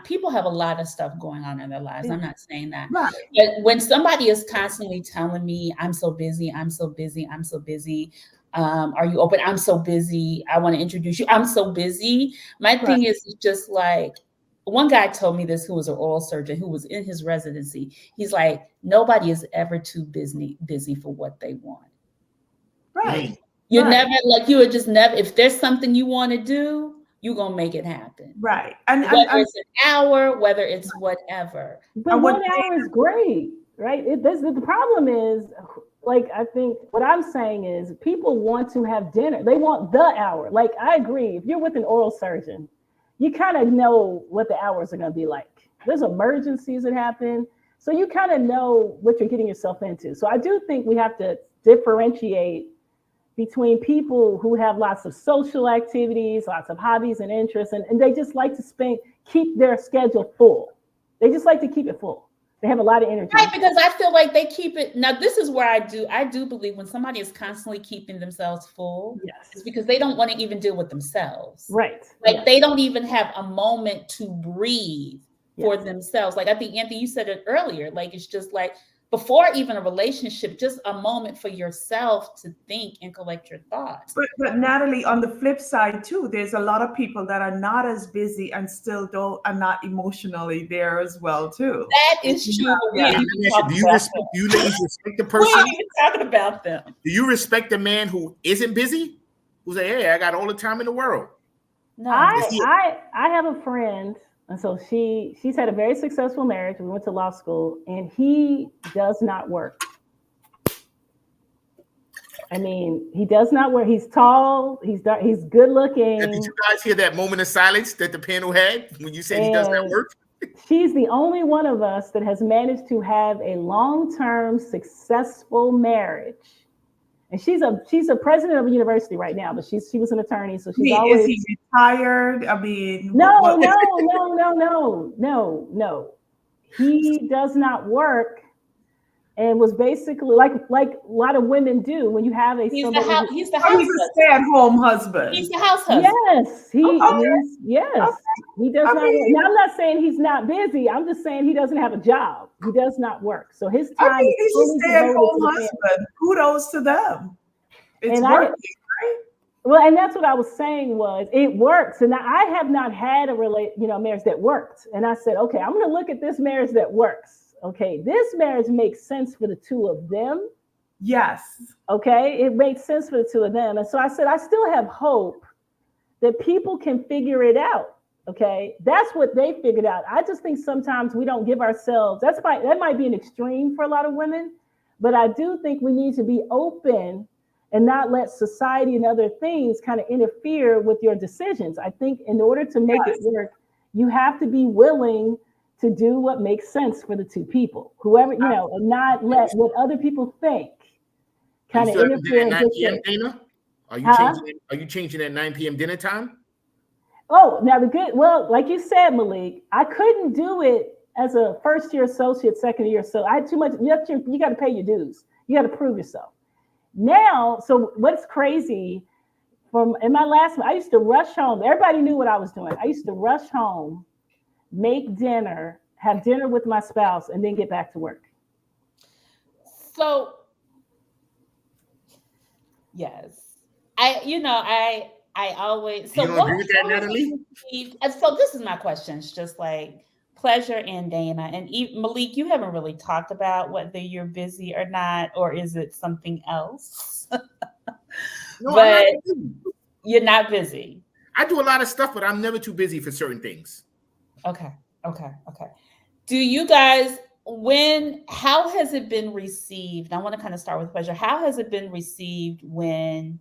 people have a lot of stuff going on in their lives. I'm not saying that. Right. But when somebody is constantly telling me, I'm so busy, I'm so busy, I'm so busy. Are you open? I'm so busy. I want to introduce you. I'm so busy. My thing is just like, one guy told me this, who was an oral surgeon, who was in his residency. He's like, nobody is ever too busy for what they want. Right. You would just never, if there's something you want to do, you're going to make it happen. Right. Whether it's an hour, whether it's whatever. But 1 hour is great, right? The problem is, like, I think what I'm saying is people want to have dinner. They want the hour. Like, I agree. If you're with an oral surgeon, you kind of know what the hours are going to be like. There's emergencies that happen. So you kind of know what you're getting yourself into. So I do think we have to differentiate between people who have lots of social activities, lots of hobbies and interests, and they just like to keep their schedule full. They just like to keep it full. They have a lot of energy. Right, because I feel like they keep it. Now, this is where I do believe when somebody is constantly keeping themselves full, yes, it's because they don't want to even deal with themselves. Right. Like yes. they don't even have a moment to breathe for themselves. Like I think, Anthony, you said it earlier. Like it's just like before even a relationship, just a moment for yourself to think and collect your thoughts. But Natalie, on the flip side too, there's a lot of people that are not as busy and still are not emotionally there as well too. That is true. Yeah. Do you ladies respect the person? We're not even talking about them. Do you respect the man who isn't busy? Who's like, hey, I got all the time in the world. No, I have a friend, and so she's had a very successful marriage. We went to law school, and he does not work. I mean, he does not work. He's tall. He's dark. He's good looking. Did you guys hear that moment of silence that the panel had when you said he does not work? She's the only one of us that has managed to have a long-term successful marriage. And she's a president of a university right now, but she was an attorney, so she's always. Is he retired? I mean, no. He does not work, and was basically like a lot of women do when you have a. He's a stay-at-home husband. He's the house husband. Yes, he does not work. Now, I'm not saying he's not busy. I'm just saying he doesn't have a job. He does not work. So his time is fully devoted to the family. Kudos to them. It's and working, right? Well, and that's what I was saying was it works. And I have not had a marriage that worked. And I said, okay, I'm going to look at this marriage that works. Okay, this marriage makes sense for the two of them. Yes. Okay, it makes sense for the two of them. And so I said, I still have hope that people can figure it out. Okay, that's what they figured out. I just think sometimes we don't give ourselves, that might be an extreme for a lot of women, but I do think we need to be open and not let society and other things kind of interfere with your decisions. I think in order to make it work, you have to be willing to do what makes sense for the two people, whoever, and not let what other people think kind of interfere. At 9 p.m. Dana? Are you changing at 9 p.m. dinner time? Oh, now like you said, Malik, I couldn't do it as a first year associate, second year. So I had too much. You got to pay your dues. You got to prove yourself. Now, so what's crazy in my last, I used to rush home. Everybody knew what I was doing. I used to rush home, make dinner, have dinner with my spouse, and then get back to work. So, yes, I always. So you don't agree with that, Natalie? So this is my question. It's just like Pleasure and Dana and Malik. You haven't really talked about whether you're busy or not, or is it something else? No, but you're not busy. I do a lot of stuff, but I'm never too busy for certain things. Okay. Do you guys, how has it been received? I want to kind of start with Pleasure. How has it been received when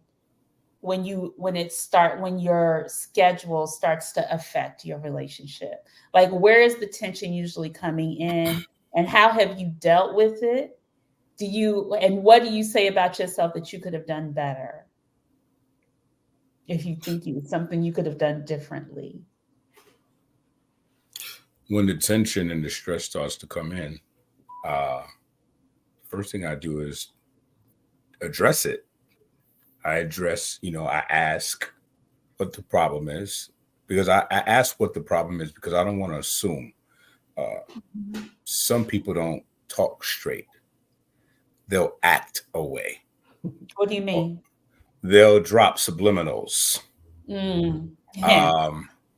your schedule starts to affect your relationship? Like, where is the tension usually coming in, and how have you dealt with it? And what do you say about yourself that you could have done better? If you think it's something you could have done differently. When the tension and the stress starts to come in, first thing I do is address it. I ask what the problem is, because I ask what the problem is because I don't want to assume. Some people don't talk straight. They'll act away. What do you mean? They'll drop subliminals. Yeah.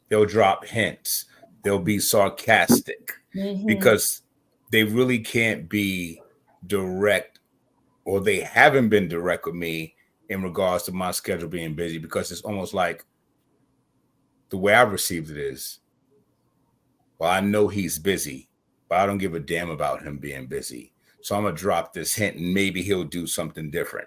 They'll drop hints. They'll be sarcastic because they really can't be direct, or they haven't been direct with me in regards to my schedule being busy, because it's almost like the way I've received it is, well, I know he's busy, but I don't give a damn about him being busy. So I'm going to drop this hint and maybe he'll do something different.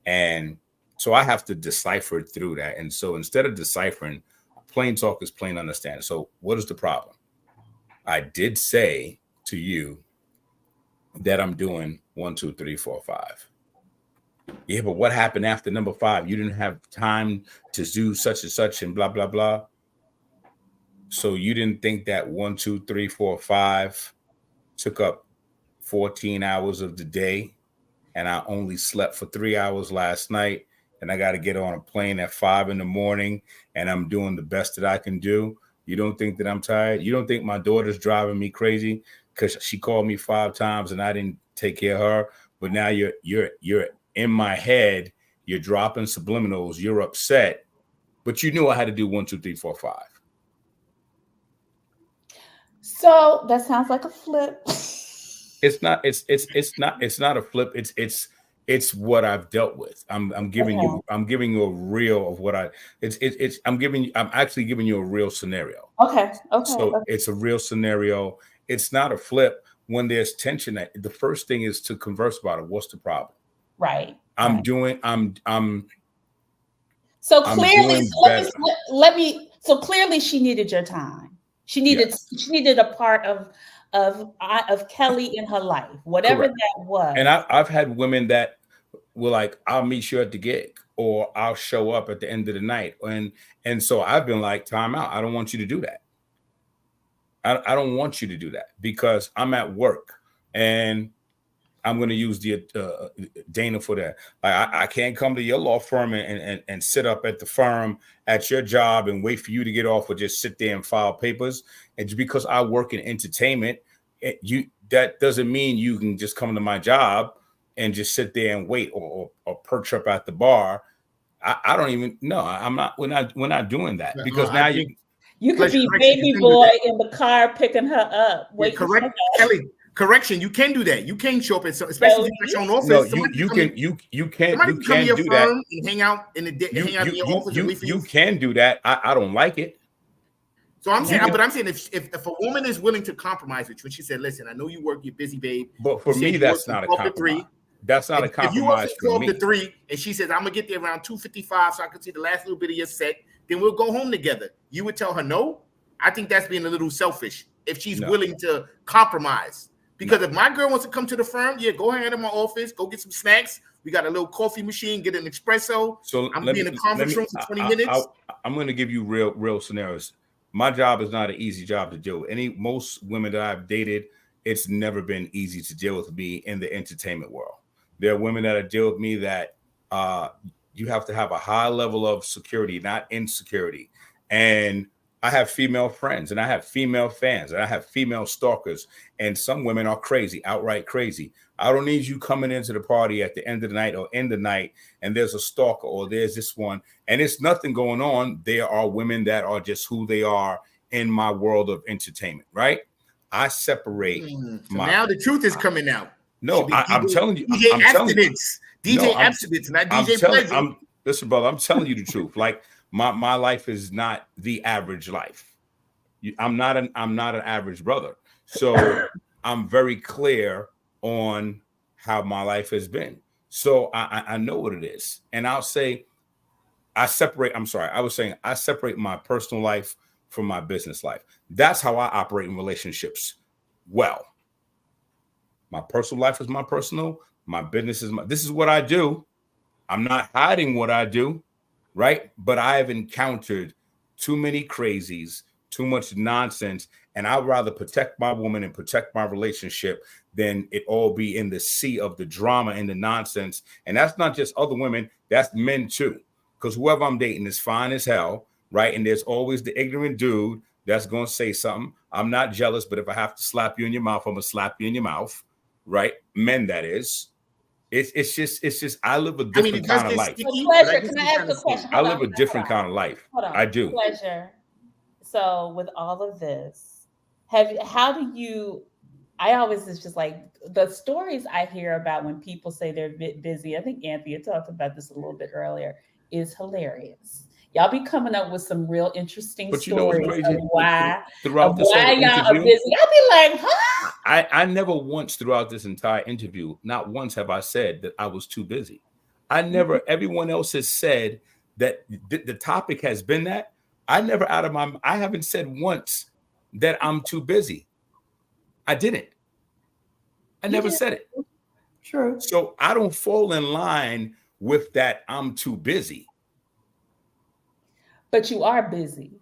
And so I have to decipher through that. And so instead of deciphering, plain talk is plain understanding. So what is the problem? I did say to you that I'm doing 1, 2, 3, 4, 5. Yeah, but what happened after number 5? You didn't have time to do such and such and blah, blah, blah. So you didn't think that 1, 2, 3, 4, 5 took up 14 hours of the day, and I only slept for 3 hours last night, and I got to get on a plane at 5 in the morning, and I'm doing the best that I can do. You don't think that I'm tired? You don't think my daughter's driving me crazy because she called me 5 times and I didn't take care of her? But now you're in my head. You're dropping subliminals. You're upset, but you knew I had to do 1, 2, 3, 4, 5. So that sounds like a flip. It's not. It's not a flip. It's what I've dealt with. I'm giving you a real of what I. I'm actually giving you a real scenario. Okay. So it's a real scenario. It's not a flip. When there's tension, the first thing is to converse about it. What's the problem? Right. So clearly, So clearly, she needed your time. She needed a part of Kelly in her life, whatever Correct. that was. And I've had women that were like, "I'll meet you at the gig," or "I'll show up at the end of the night," and so I've been like, "Time out. I don't want you to do that. I don't want you to do that because I'm at work and I'm going to use the Dana for that. I can't come to your law firm and sit up at the firm at your job and wait for you to get off or just sit there and file papers. And just because I work in entertainment, that doesn't mean you can just come to my job and just sit there and wait or perch up at the bar. I don't even know. I'm not. We're not doing that because now you could be baby boy in the car picking her up. Wait, correct, Kelly. Correction, you can do that. You can show up at especially if you're in your own office. No, you can do that. And hang out in your office. You can do that. I don't like it. So I'm saying, if a woman is willing to compromise with you, and she said, "Listen, I know you work, you're busy, babe." But for me, that's not a compromise. That's not a compromise for me. If you up to 3, and she says, "I'm gonna get there around 2:55, so I can see the last little bit of your set," then we'll go home together. You would tell her no? I think that's being a little selfish. If she's willing to compromise. Because if my girl wants to come to the firm, go ahead in my office, go get some snacks. We got a little coffee machine, get an espresso. So I'm gonna be in a conference room for 20 minutes. I'm going to give you real scenarios. My job is not an easy job to deal with. Most women that I've dated, it's never been easy to deal with me in the entertainment world. There are women that deal with me that you have to have a high level of security, not insecurity. And I have female friends and I have female fans and I have female stalkers, and some women are crazy, outright crazy. I don't need you coming into the party at the end of the night or end the night and there's a stalker or there's this one and it's nothing going on. There are women that are just who they are in my world of entertainment, right? I separate. Now the truth is coming out. No, I'm telling you. DJ abstinence, not DJ pleasure. Listen, brother, I'm telling you the truth. Like, my life is not the average life. I'm not an average brother. So I'm very clear on how my life has been. So I know what it is. And I'll say I separate my personal life from my business life. That's how I operate in relationships. Well, my personal life is my personal, my business is this is what I do. I'm not hiding what I do. Right. But I have encountered too many crazies, too much nonsense. And I'd rather protect my woman and protect my relationship than it all be in the sea of the drama and the nonsense. And that's not just other women. That's men, too, because whoever I'm dating is fine as hell. Right. And there's always the ignorant dude that's going to say something. I'm not jealous, but if I have to slap you in your mouth, I'm going to slap you in your mouth. Right. Men, that is. It's just I live a different kind of life. Pleasure. Can I ask a question? I live a different kind of life. I do. Pleasure. So with all of this, how do you? I always is just like the stories I hear about when people say they're a bit busy. I think Anthea talked about this a little bit earlier. Is hilarious. Y'all be coming up with some real interesting stories of why y'all are busy. I'll be like, huh? I never once throughout this entire interview, not once have I said that I was too busy. I never, everyone else has said that the topic has been that. I never I haven't said once that I'm too busy. I didn't. I never said it. True. So I don't fall in line with that I'm too busy. But you are busy.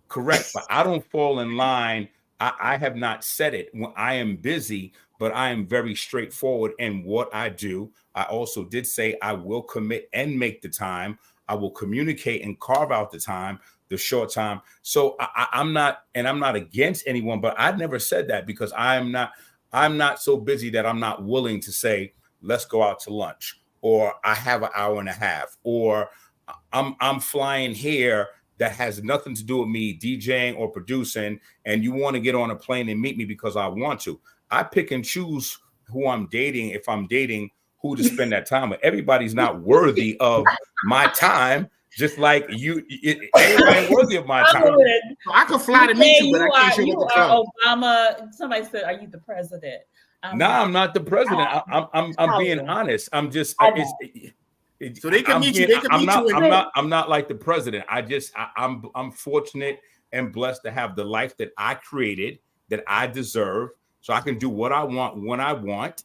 Correct. But I don't fall in line. I have not said it when I am busy, but I am very straightforward in what I do. I also did say I will commit and make the time. I will communicate and carve out the time, the short time. So I'm not against anyone, but I never said that because I'm not so busy that I'm not willing to say, let's go out to lunch, or I have an hour and a half, or I'm flying here that has nothing to do with me DJing or producing, and you want to get on a plane and meet me because I want to. I pick and choose who I'm dating, if I'm dating, who to spend that time with. Everybody's not worthy of my time, just like everybody ain't worthy of my time. So I can fly to meet you, but I can't show you up at the club. Obama. Somebody said, "Are you the president?" No, I'm not the president. I'm being honest. I'm just. So they can meet you. They can meet you. I'm not like the president. I'm fortunate and blessed to have the life that I created, that I deserve, so I can do what I want when I want,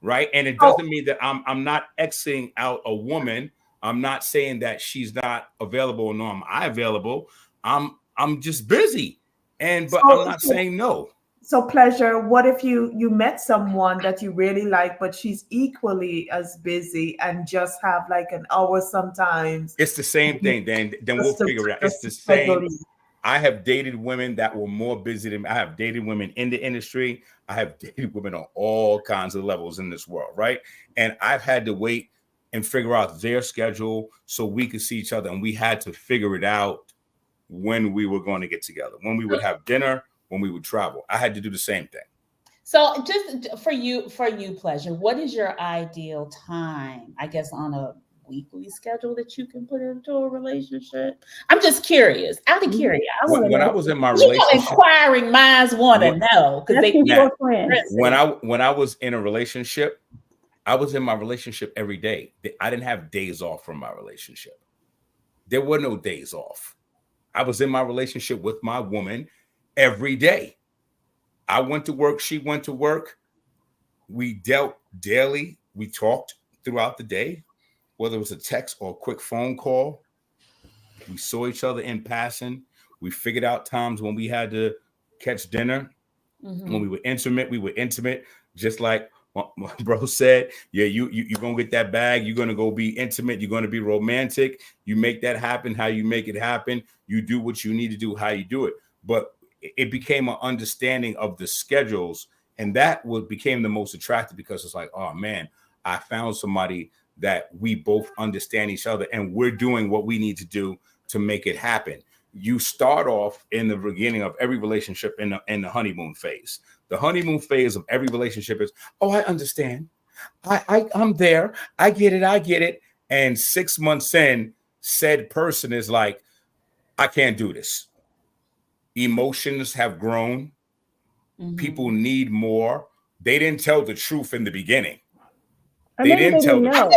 right? And it doesn't mean that I'm not Xing out a woman. I'm not saying that she's not available. No, am I available? I'm just busy, but I'm not saying no. So Pleasure, what if you met someone that you really like, but she's equally as busy and just have like an hour sometimes? It's the same thing. Then we'll figure it out. It's the same. I have dated women that were more busy than me. I have dated women in the industry. I have dated women on all kinds of levels in this world, right? And I've had to wait and figure out their schedule so we could see each other. And we had to figure it out when we were going to get together, when we would have dinner, when we would travel. I had to do the same thing. So just for you, Pleasure, what is your ideal time, I guess, on a weekly schedule that you can put into a relationship? I'm just curious, out of curiosity. When I was in my relationship, inquiring minds want to know because when I was in a relationship, I was in my relationship every day. I didn't have days off from my relationship. There were no days off. I was in my relationship with my woman every day. I went to work. She went to work. We dealt daily. We talked throughout the day, whether it was a text or a quick phone call. We saw each other in passing. We figured out times when we had to catch dinner. Mm-hmm. When we were intimate, just like bro said, yeah, you're going to get that bag. You're going to go be intimate. You're going to be romantic. You make that happen, how you make it happen. You do what you need to do, how you do it. But it became an understanding of the schedules. And that became the most attractive because it's like, oh man, I found somebody that we both understand each other and we're doing what we need to do to make it happen. You start off in the beginning of every relationship in the honeymoon phase. The honeymoon phase of every relationship is, oh, I understand. I'm there. I get it. And 6 months in, said person is like, I can't do this. Emotions have grown. Mm-hmm. People need more. They didn't tell the truth in the beginning. They didn't tell the truth.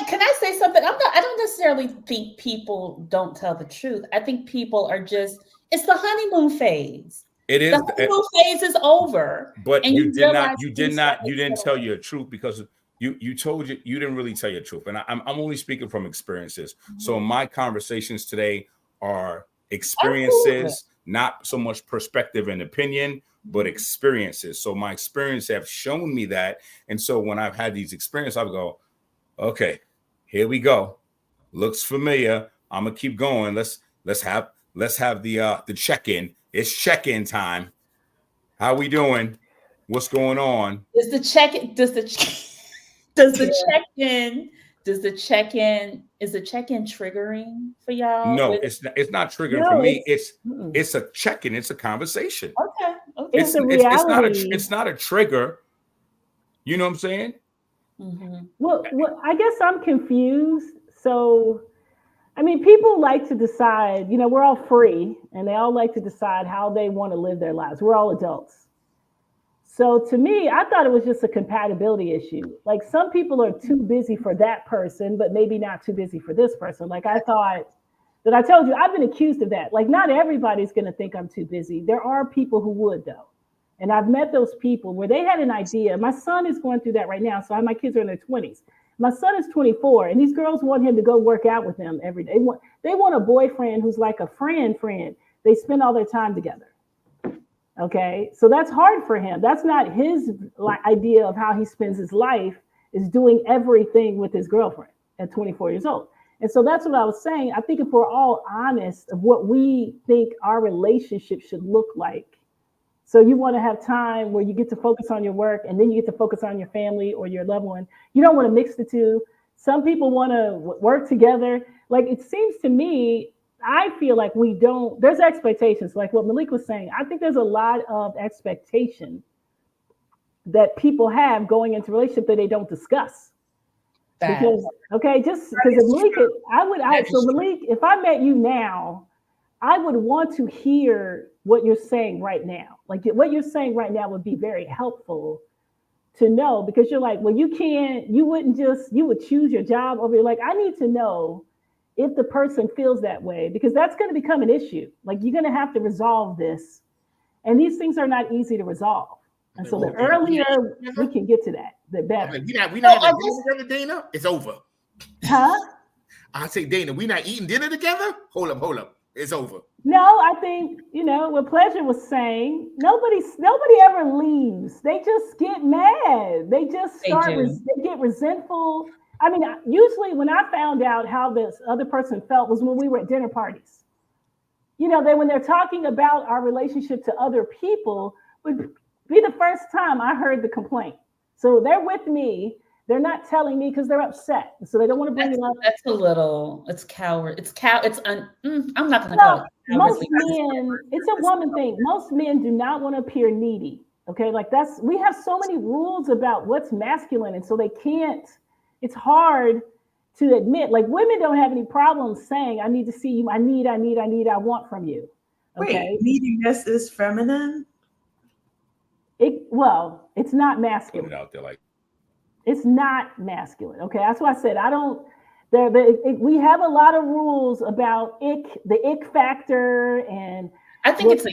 Can I say something? I don't necessarily think people don't tell the truth. I think people are it's the honeymoon phase. It is. The honeymoon phase is over. But you didn't tell your truth because you didn't really tell your truth. And I'm only speaking from experiences. Mm-hmm. So my conversations today are experiences, not so much perspective and opinion, but experiences. So my experiences have shown me that. And so when I've had these experiences, I go, okay, here we go. Looks familiar. I'm gonna keep going. Let's have the check-in. It's check-in time. How we doing? What's going on? Does the check-in triggering for y'all? No, it's not triggering for me. It's a check-in. It's a conversation. Okay. It's a reality. It's not a trigger. You know what I'm saying? Mm-hmm. Well, I guess I'm confused. So, I mean, people like to decide. We're all free, and they all like to decide how they want to live their lives. We're all adults. So to me, I thought it was just a compatibility issue. Like some people are too busy for that person, but maybe not too busy for this person. Like I thought that I told you, I've been accused of that. Like not everybody's going to think I'm too busy. There are people who would though. And I've met those people where they had an idea. My son is going through that right now. So my kids are in their 20s. My son is 24 and these girls want him to go work out with them every day. They want a boyfriend who's like a friend. They spend all their time together. Okay, so that's hard for him. That's not his idea of how he spends his life, is doing everything with his girlfriend at 24 years old. And so that's what I was saying. I think if we're all honest of what we think our relationship should look like. So you want to have time where you get to focus on your work and then you get to focus on your family or your loved one. You don't want to mix the two. Some people want to work together. Like it seems to me, I feel like there's expectations, like what Malik was saying. I think there's a lot of expectation that people have going into relationship that they don't discuss. Because, just because Malik, Malik, if I met you now, I would want to hear what you're saying right now. Like what you're saying right now would be very helpful to know, because you're like, well, you would choose your job over, like, I need to know if the person feels that way, because that's going to become an issue. Like you're going to have to resolve this. And these things are not easy to resolve. And so the earlier we can get to that, the better. I mean, we not having dinner together, Dana. It's over. Huh? I say, Dana, we not eating dinner together? Hold up. It's over. No, I think, what Pleasure was saying, nobody ever leaves. They just get mad. They just they get resentful. I mean, usually when I found out how this other person felt was when we were at dinner parties. When they're talking about our relationship to other people, would be the first time I heard the complaint. So they're with me. They're not telling me because they're upset. So they don't want to bring it up. It's coward. I'm not going to call it. Most men, it's a woman thing. Most men do not want to appear needy. Okay. Like we have so many rules about what's masculine. And so it's hard to admit, like women don't have any problems saying, I need to see you. I want from you. Okay. Wait, neediness is feminine? It's not masculine. Put it out there like. It's not masculine. Okay. That's why I said, we have a lot of rules about the ick factor. And I think is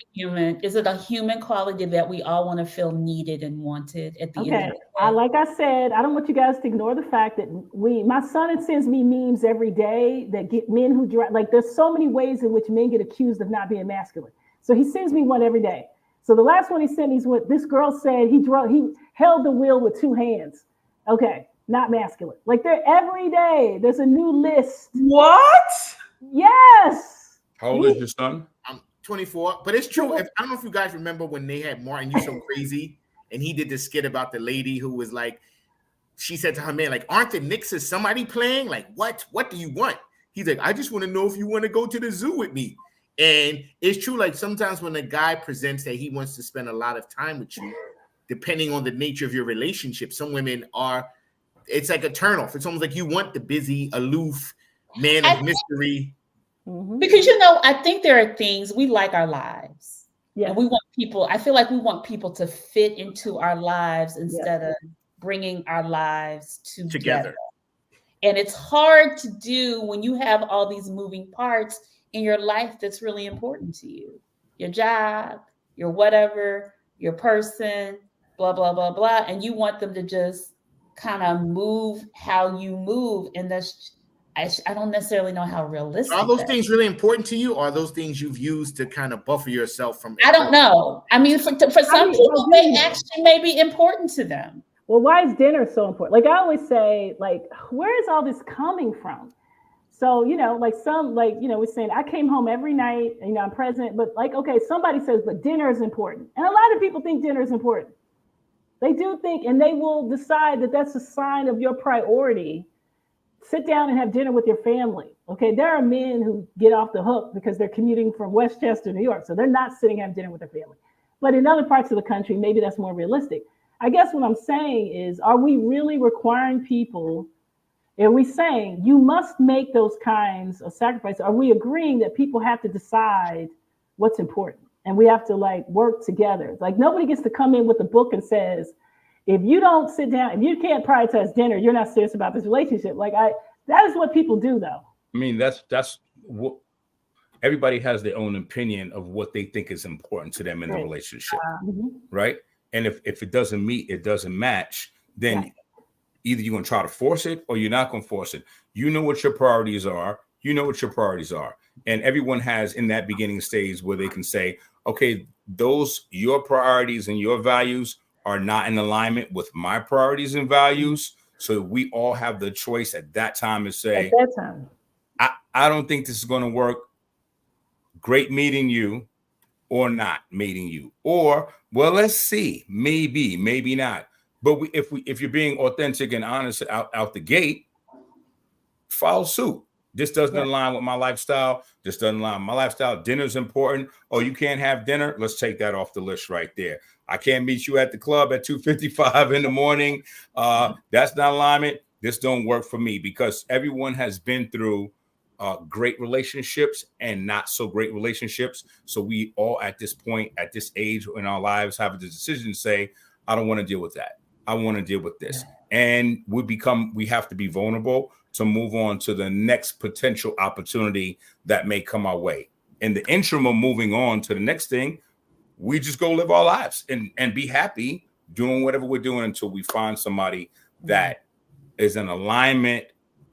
it a human quality that we all want to feel needed and wanted at the end of the day? Like I said, I don't want you guys to ignore the fact that my son sends me memes every day that get men who drive, like there's so many ways in which men get accused of not being masculine. So he sends me one every day. So the last one he sent me is what this girl said, he held the wheel with two hands. Okay. Not masculine. Like every day there's a new list. What? Yes. How old is your son? I'm 24, but it's true. I don't know if you guys remember when they had Martin, You So Crazy, and he did this skit about the lady who was like, she said to her man, like, aren't the Knicks is somebody playing? Like, what do you want? He's like, I just want to know if you want to go to the zoo with me. And it's true. Like sometimes when a guy presents that he wants to spend a lot of time with you, depending on the nature of your relationship, some women it's like a turnoff. It's almost like you want the busy, aloof man of mystery. Because, I think there are things we like our lives. Yeah. And I feel like we want people to fit into our lives instead of bringing our lives together. And it's hard to do when you have all these moving parts in your life that's really important to you. Your job, your whatever, your person, blah, blah, blah, blah. And you want them to just kind of move how you move. And I don't necessarily know how realistic. Are those things really important to you? Or are those things you've used to kind of buffer yourself from? I don't know. I mean, for some people, they actually may be important to them. Well, why is dinner so important? Like I always say, like, where is all this coming from? So, we're saying I came home every night, I'm present, but like, okay, somebody says, but dinner is important. And a lot of people think dinner is important. They do think, and they will decide that that's a sign of your priority. Sit down and have dinner with your family. Okay. There are men who get off the hook because they're commuting from Westchester, New York. So they're not sitting and having dinner with their family. But in other parts of the country, maybe that's more realistic. I guess what I'm saying is, are we really requiring people? Are we saying you must make those kinds of sacrifices? Are we agreeing that people have to decide what's important? and we have to like work together. Like nobody gets to come in with a book and says, if you don't sit down, if you can't prioritize dinner, you're not serious about this relationship. That is what people do though. I mean, that's what everybody has their own opinion of what they think is important to them in the relationship, right? And if it doesn't meet, it doesn't match, then either you're going to try to force it or you're not going to force it. You know what your priorities are. And everyone has in that beginning stage where they can say, okay, your priorities and your values are not in alignment with my priorities and values. So we all have the choice at that time to say, I don't think this is going to work. Great meeting you or not meeting you. Or, well, let's see, maybe not. But if you're being authentic and honest out the gate, follow suit. This doesn't align with my lifestyle. This doesn't align with my lifestyle. Dinner's important. Oh, you can't have dinner? Let's take that off the list right there. I can't meet you at the club at 2:55 in the morning. That's not alignment. This don't work for me, because everyone has been through great relationships and not so great relationships. So we all at this point, at this age in our lives, have the decision to say, I don't want to deal with that. I want to deal with this. And we have to be vulnerable to move on to the next potential opportunity that may come our way. In the interim of moving on to the next thing, we just go live our lives and be happy doing whatever we're doing until we find somebody that is in alignment.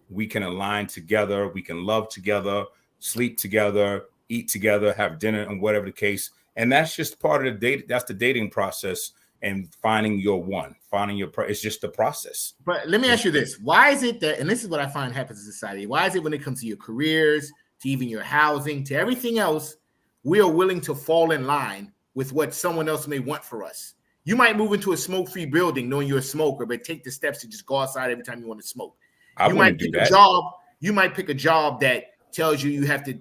We can align together. We can love together, sleep together, eat together, have dinner, and whatever the case. And that's just part of the date. That's the dating process. And finding your one, it's just the process. But let me ask you this. Why is it that, and this is what I find happens in society, why is it when it comes to your careers, to even your housing, to everything else, we are willing to fall in line with what someone else may want for us? You might move into a smoke-free building knowing you're a smoker, but take the steps to just go outside every time you want to smoke. You might pick a job that tells you have to,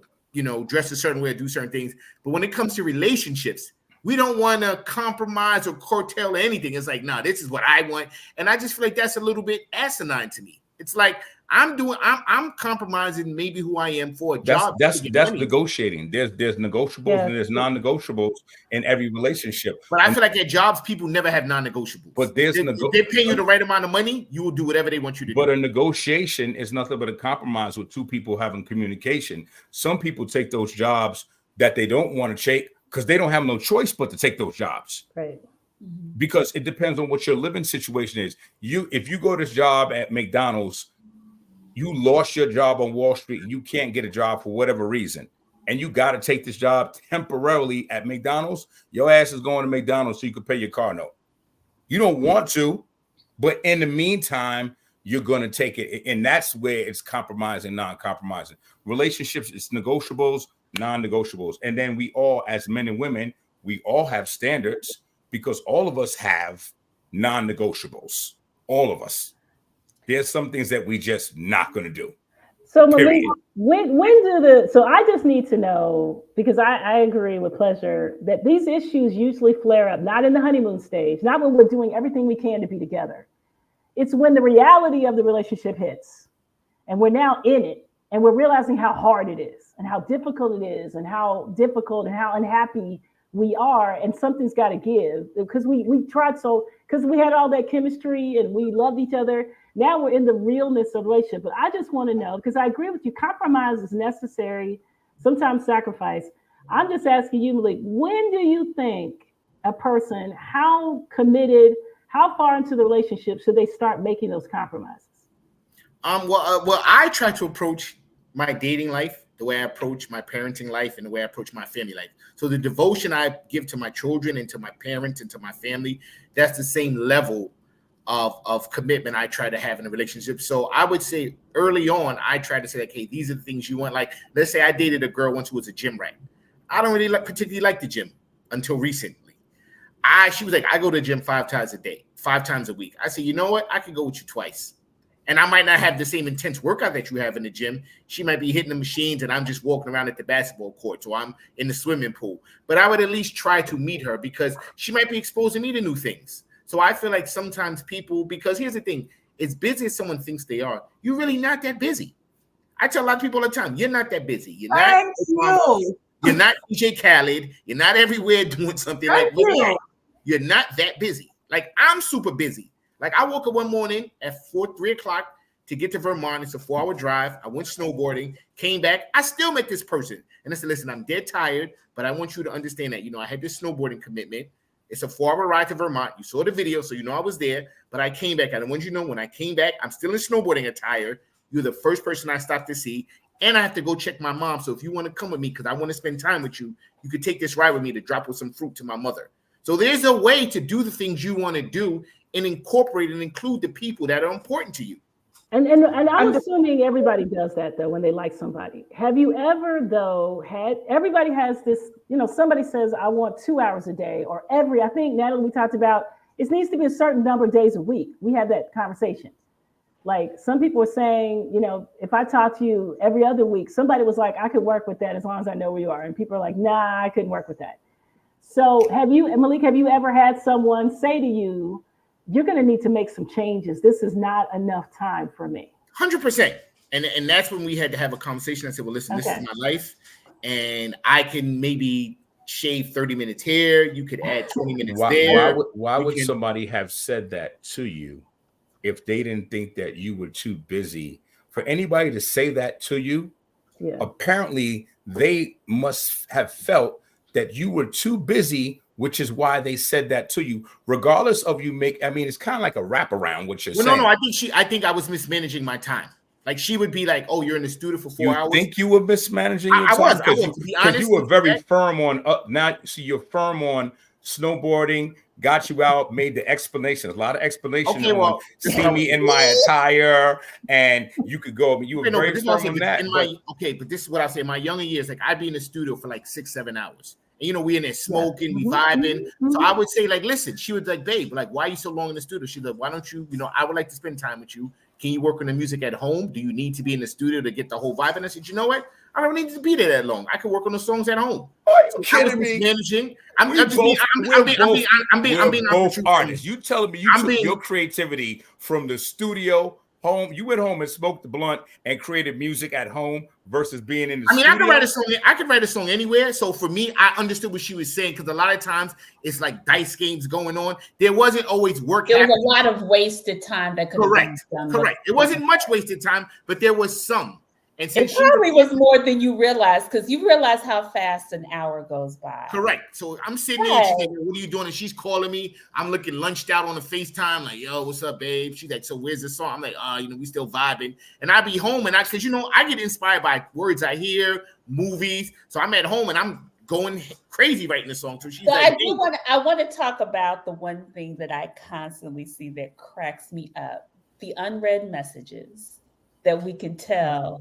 dress a certain way or do certain things. But when it comes to relationships, we don't want to compromise or curtail anything. It's like, nah, this is what I want. And I just feel like that's a little bit asinine to me. It's like I'm compromising maybe who I am for a job. That's negotiating. There's negotiables and there's non-negotiables in every relationship. But I feel like at jobs, people never have non-negotiables. But if they're paying you the right amount of money, you will do whatever they want you to do. But a negotiation is nothing but a compromise with two people having communication. Some people take those jobs that they don't want to take because they don't have no choice but to take those jobs. Right. Because it depends on what your living situation is. If you go to this job at McDonald's, you lost your job on Wall Street and you can't get a job for whatever reason, and you got to take this job temporarily at McDonald's, your ass is going to McDonald's so you can pay your car note. You don't want to, but in the meantime, you're going to take it. And that's where it's compromising, non-compromising. Relationships, it's negotiables, non-negotiables. And then we all, as men and women, we all have standards because all of us have non-negotiables. All of us. There's some things that we just not going to do. So so I just need to know, because I agree with Pleasure that these issues usually flare up, not in the honeymoon stage, not when we're doing everything we can to be together. It's when the reality of the relationship hits and we're now in it and we're realizing how hard it is and how difficult it is and how unhappy we are, and something's got to give because we tried because we had all that chemistry and we loved each other. Now we're in the realness of relationship. But I just want to know, because I agree with you, compromise is necessary, sometimes sacrifice. I'm just asking you, Malik, when do you think a person, how committed, how far into the relationship should they start making those compromises? Well, I try to approach my dating life the way I approach my parenting life and the way I approach my family life. So the devotion I give to my children and to my parents and to my family, that's the same level of commitment I try to have in a relationship. So I would say early on, I try to say, like, hey, these are the things you want. Like, let's say I dated a girl once who was a gym rat. I don't really particularly like the gym until recently. She was like, I go to the gym 5 times a week. I said, you know what? I could go with you twice. And I might not have the same intense workout that you have in the gym. She might be hitting the machines and I'm just walking around at the basketball court. So I'm in the swimming pool. But I would at least try to meet her because she might be exposing me to new things. So I feel like sometimes people, because here's the thing, as busy as someone thinks they are, you're really not that busy. I tell a lot of people all the time, you're not that busy. You're not. You're not DJ Khaled. You're not everywhere doing something. Like, you're not that busy. Like, I'm super busy. Like, I woke up one morning at 3 o'clock to get to Vermont. It's a 4-hour drive. I went snowboarding, came back. I still met this person. And I said, listen, I'm dead tired, but I want you to understand that, I had this snowboarding commitment. It's a 4-hour ride to Vermont. You saw the video, so I was there, but I came back. And I want you to know, when I came back, I'm still in snowboarding attire. You're the first person I stopped to see. And I have to go check my mom. So if you want to come with me, because I want to spend time with you, you could take this ride with me to drop with some fruit to my mother. So there's a way to do the things you want to do and incorporate and include the people that are important to you. And I'm assuming everybody does that, though, when they like somebody. Have you ever, though, everybody has this, somebody says, I want 2 hours a day, or I think, Natalie, we talked about, it needs to be a certain number of days a week. We had that conversation. Like, some people were saying, if I talk to you every other week, somebody was like, I could work with that as long as I know where you are. And people are like, nah, I couldn't work with that. So Malik, have you ever had someone say to you, you're going to need to make some changes. This is not enough time for me. 100%. And that's when we had to have a conversation. I said, well, listen, This is my life. And I can maybe shave 30 minutes here. You could add 20 minutes there. Why would somebody have said that to you if they didn't think that you were too busy? For anybody to say that to you, apparently they must have felt that you were too busy, which is why they said that to you, regardless of it's kind of like a wraparound, what you're saying. No, I think I was mismanaging my time. Like, she would be like, oh, you're in the studio for 4 hours. You think you were mismanaging your time? I was, to be honest. You were very firm on, now, see, you're firm on snowboarding, got you out, made the explanations, a lot of explanations see me in my attire, and you could go, you were very firm on that. But this is what I say, in my younger years, like, I'd be in the studio for like 6-7 hours. And, we in there smoking, we vibing. So I would say, like, listen, she was like, babe, like, why are you so long in the studio? She's like, why don't you, I would like to spend time with you. Can you work on the music at home? Do you need to be in the studio to get the whole vibe? And I said, you know what? I don't need to be there that long. I can work on the songs at home. Are you kidding me? Managing. I'm being both artists. You telling me you took your creativity from the studio home? You went home and smoked the blunt and created music at home versus being in the studio? I could write a song. I could write a song anywhere. So for me, I understood what she was saying, because a lot of times it's like dice games going on. There wasn't always work. There was a lot of wasted time that could have been done. Correct. It wasn't much wasted time, but there was some. And it probably was more than you realized, because you realize how fast an hour goes by. Correct. So I'm sitting there, she's like, what are you doing? And she's calling me. I'm looking lunched out on the FaceTime, like, yo, what's up, babe? She's like, so where's the song? I'm like, we still vibing. And I be home, and because I get inspired by words I hear, movies. So I'm at home and I'm going crazy writing the song. So she's like, I want to talk about the one thing that I constantly see that cracks me up: the unread messages that we can tell.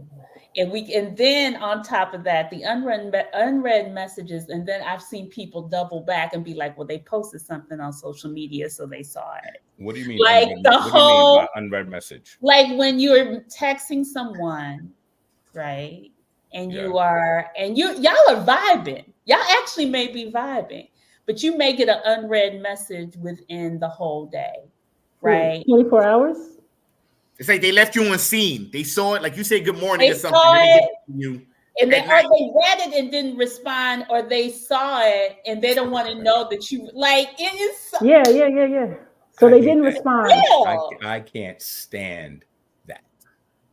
And then on top of that, the unread messages. And then I've seen people double back and be like, well, they posted something on social media, so they saw it. What do you mean? Like what do you mean by unread message? Like when you're texting someone, right? And y'all are vibing. Y'all actually may be vibing, but you may get an unread message within the whole day, right? 24 hours? It's like they left you on scene. They saw it, like you say good morning or something. And they read it and didn't respond, or they saw it and they don't want to know that you like it is. Yeah. So they didn't respond. I can't stand that.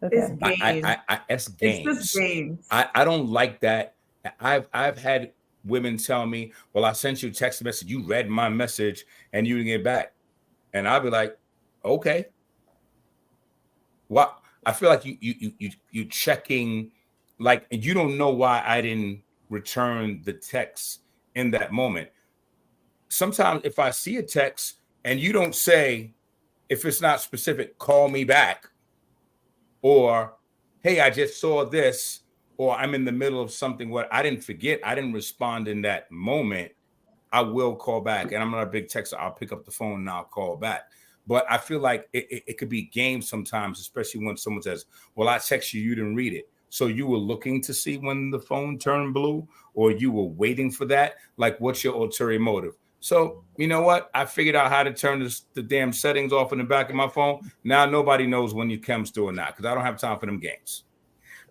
Okay. It's games. It's games. It's just games. I don't like that. I've had women tell me, well, I sent you a text message, you read my message and you didn't get back. And I'll be like, okay. Well, I feel like you checking, like, you don't know why I didn't return the text in that moment. Sometimes if I see a text and you don't say, if it's not specific, call me back, or hey, I just saw this, or I'm in the middle of something what I didn't forget, I didn't respond in that moment, I will call back. And I'm not a big texter. I'll pick up the phone and I'll call back. But I feel like it could be games sometimes, especially when someone says, well, I text you, you didn't read it. So you were looking to see when the phone turned blue, or you were waiting for that? Like, what's your ulterior motive? So you know what? I figured out how to turn the damn settings off in the back of my phone. Now nobody knows when you comes through or not, because I don't have time for them games.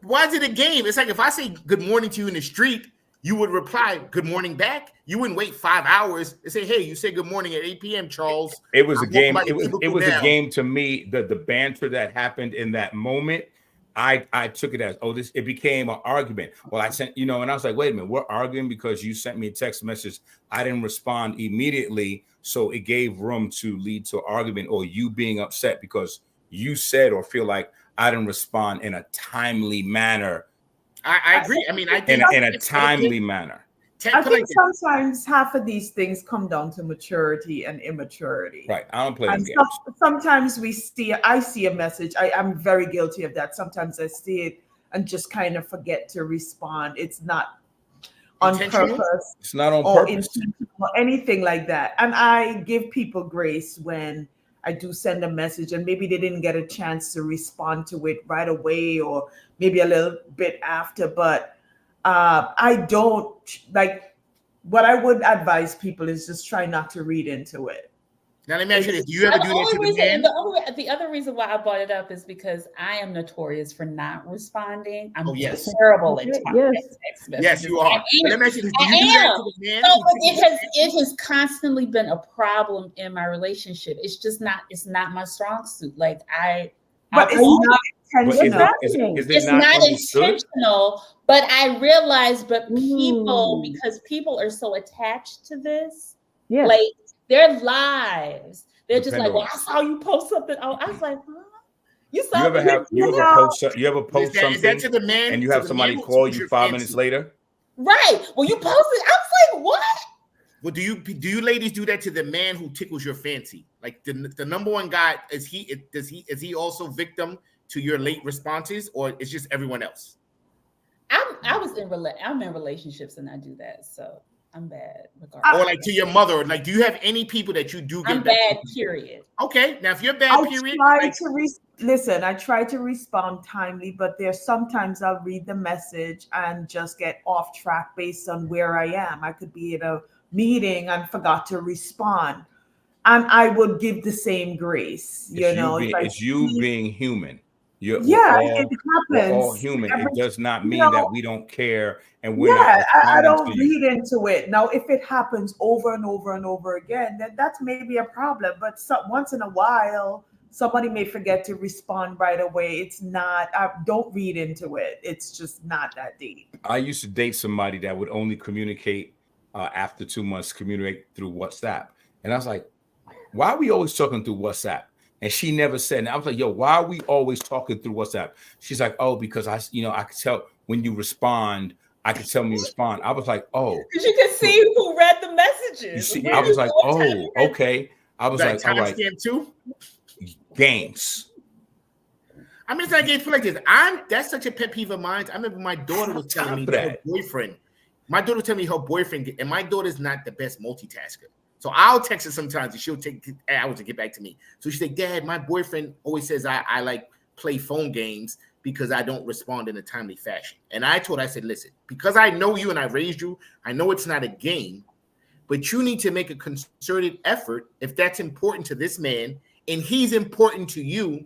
Why is it a game? It's like if I say good morning to you in the street, you would reply good morning back. You wouldn't wait 5 hours and say, hey, you said good morning at 8 p.m., Charles. It was a game. It was a game to me. The banter that happened in that moment, I took it as, it became an argument. Well, I sent, and I was like, wait a minute, we're arguing because you sent me a text message. I didn't respond immediately. So it gave room to lead to an argument, or you being upset because you said or feel like I didn't respond in a timely manner. I agree. I mean, I think in a timely manner. I think sometimes half of these things come down to maturity and immaturity. Right. I don't play them games. Sometimes I see a message. I'm very guilty of that. Sometimes I see it and just kind of forget to respond. It's not on purpose. It's not on purpose. Or anything like that. And I give people grace when I do send a message and maybe they didn't get a chance to respond to it right away or maybe a little bit after. But I don't like, what I would advise people is just try not to read into it. Now let me ask you this: do you ever do that to the man? The other reason why I brought it up is because I am notorious for not responding. I'm terrible at text messages. Yes, you are. Let me ask you this: do you do that to the man? So it has constantly been a problem in my relationship. It's just not. It's not my strong suit. Like But it's not intentional. It's not intentional. But I realize, because people are so attached to this, like their lives, they're just like, well, I saw you post something. Oh, I was like, huh? You ever post something? Is that to the man? And you have somebody call you 5 minutes later? Right. Well, you posted. I was like, what? Well, do you ladies do that to the man who tickles your fancy? Like the number one guy, is he also victim to your late responses, or it's just everyone else? I'm in relationships and I do that, so I'm bad. Or like to your mother, like do you have any people that you do get? I'm bad, period. Okay, now if you're bad, period. I try to respond timely, but there's sometimes I'll read the message and just get off track based on where I am. I could be at a meeting and forgot to respond, and I would give the same grace. It's you being human. It happens. We're all human. It does not mean that we don't care and we're not. I don't read into it. Now, if it happens over and over and over again, then that's maybe a problem. But once in a while, somebody may forget to respond right away. It's not. Don't read into it. It's just not that deep. I used to date somebody that would only communicate after 2 months, communicate through WhatsApp, and I was like, "Why are we always talking through WhatsApp?" And she never said. And I was like, yo, why are we always talking through WhatsApp? She's like, oh, because I could tell when you respond, I could tell when you respond. I was like, oh. Because you can see who read the messages. You see, I was like, oh, okay. I was like, all right. Too? Games. I mean, it's not games like this. That's such a pet peeve of mine. I remember my daughter was telling me that her boyfriend. My daughter was telling me her boyfriend, and my daughter's not the best multitasker. So I'll text her sometimes and she'll take hours to get back to me. So she's like, Dad, my boyfriend always says I like play phone games because I don't respond in a timely fashion. And I said, listen, because I know you and I raised you, I know it's not a game, but you need to make a concerted effort if that's important to this man and he's important to you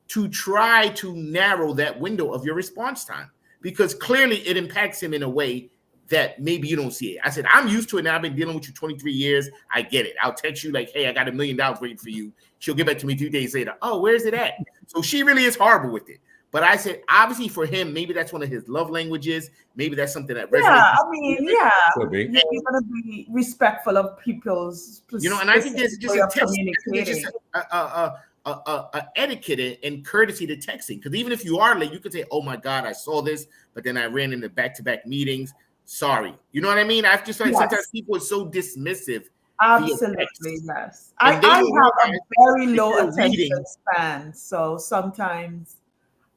to try to narrow that window of your response time, because clearly it impacts him in a way that maybe you don't see it. I said, I'm used to it now. I've been dealing with you 23 years. I get it. I'll text you like, hey, I got $1 million waiting for you. She'll get back to me 2 days later. Oh, where's it at? So she really is horrible with it. But I said, obviously for him, maybe that's one of his love languages. Maybe that's something that resonates. Yeah, I mean, you're going to be respectful of people's. And I think there's just a etiquette and courtesy to texting. Because even if you are late, you could say, oh my God, I saw this, but then I ran into back-to-back meetings. Sorry. You know what I mean? I just like sometimes people are so dismissive. Absolutely, yes. I have a very low attention span, so sometimes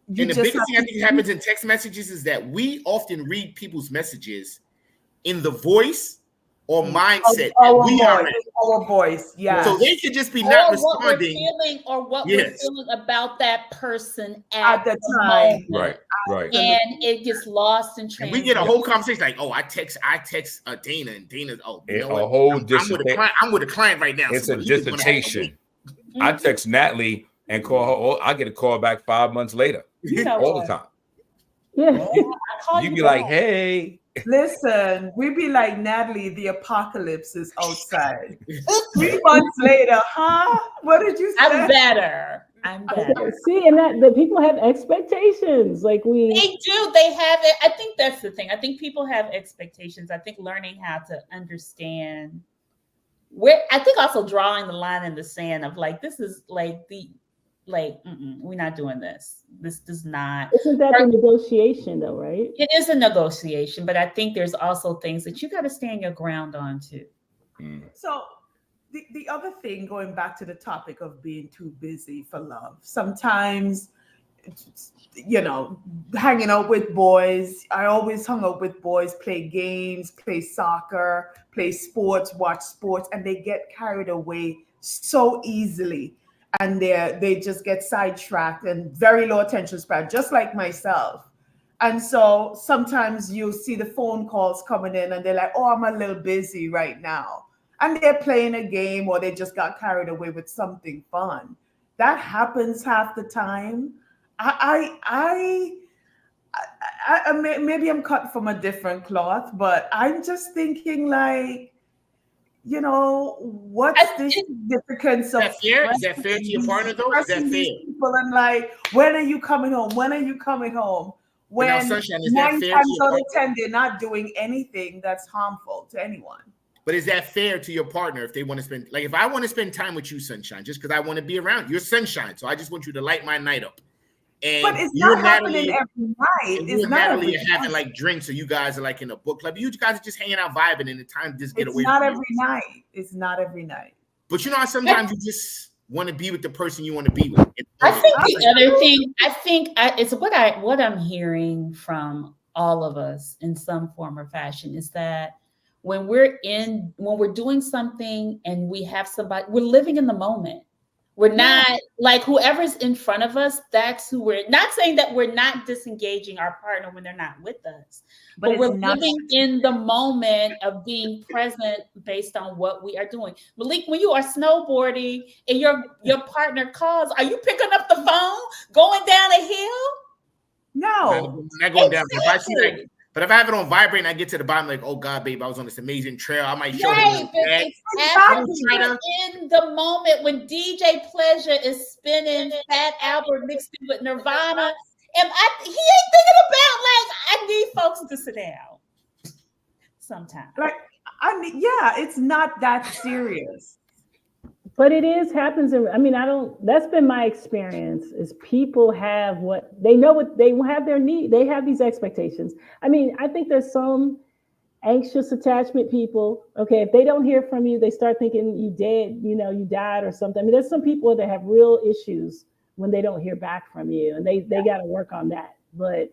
the biggest thing I think happens in text messages is that we often read people's messages in the voice or mindset. Our voice, yeah. So they could just be not responding. What we're feeling about that person at the time. Moment. Right. And it gets lost in translation. We get a whole conversation like, oh, I text Dana, and Dana's I'm with a client right now. It's a dissertation. I text Natalie and call her. I get a call back 5 months later. All the time. Yeah. You'd be like, hey. Listen, we be like, Natalie, the apocalypse is outside. 3 months later, huh? What did you say? I'm better. See, and that people have expectations. Like They do. They have it. I think that's the thing. I think people have expectations. I think learning how to understand where. I think also drawing the line in the sand of like, this is like we're not doing this. This does not. Isn't that the negotiation though, right? It is a negotiation, but I think there's also things that you got to stand your ground on too. So the other thing, going back to the topic of being too busy for love, sometimes, hanging out with boys. I always hung out with boys, play games, play soccer, play sports, watch sports, and they get carried away so easily. And they just get sidetracked and very low attention span, just like myself. And so sometimes you see the phone calls coming in and they're like, oh, I'm a little busy right now. And they're playing a game or they just got carried away with something fun. That happens half the time. Maybe I'm cut from a different cloth, but I'm just thinking like, what's the significance of... Is that fair to your partner though? Is that fair? People and like, when are you coming home? When are you coming home? When now, Sunshine, is 9 that fair times to your out of 10, they're not doing anything that's harmful to anyone. But is that fair to your partner if they want to spend, like, if I want to spend time with you, Sunshine, just because I want to be around you, you're Sunshine, so I just want you to light my night up. And but it's not happening every night. You and Natalie are having like drinks, or you guys are like in a book club. You guys are just hanging out, vibing, and the time just get away. It's not every night. It's not every night. But how sometimes you just want to be with the person you want to be with. I think the other thing, it's what I'm hearing from all of us in some form or fashion is that when we're doing something and we have somebody, we're living in the moment. We're not like whoever's in front of us, that's who we're not saying that we're not disengaging our partner when they're not with us, but we're living in the moment of being present based on what we are doing. Malik, when you are snowboarding and your partner calls, are you picking up the phone, going down a hill? No. Not going down. But if I have it on vibrate and I get to the bottom, like, oh God, babe, I was on this amazing trail. I might show them. It's in the moment when DJ Pleasure is spinning Fat Albert mixed in with Nirvana. And he ain't thinking about like, I need folks to sit down sometimes. Like, it's not that serious. But it happens. That's been my experience is people have they have their need. They have these expectations. I think there's some anxious attachment people. Okay. If they don't hear from you, they start thinking you dead, you died or something. There's some people that have real issues when they don't hear back from you and they got to work on that. But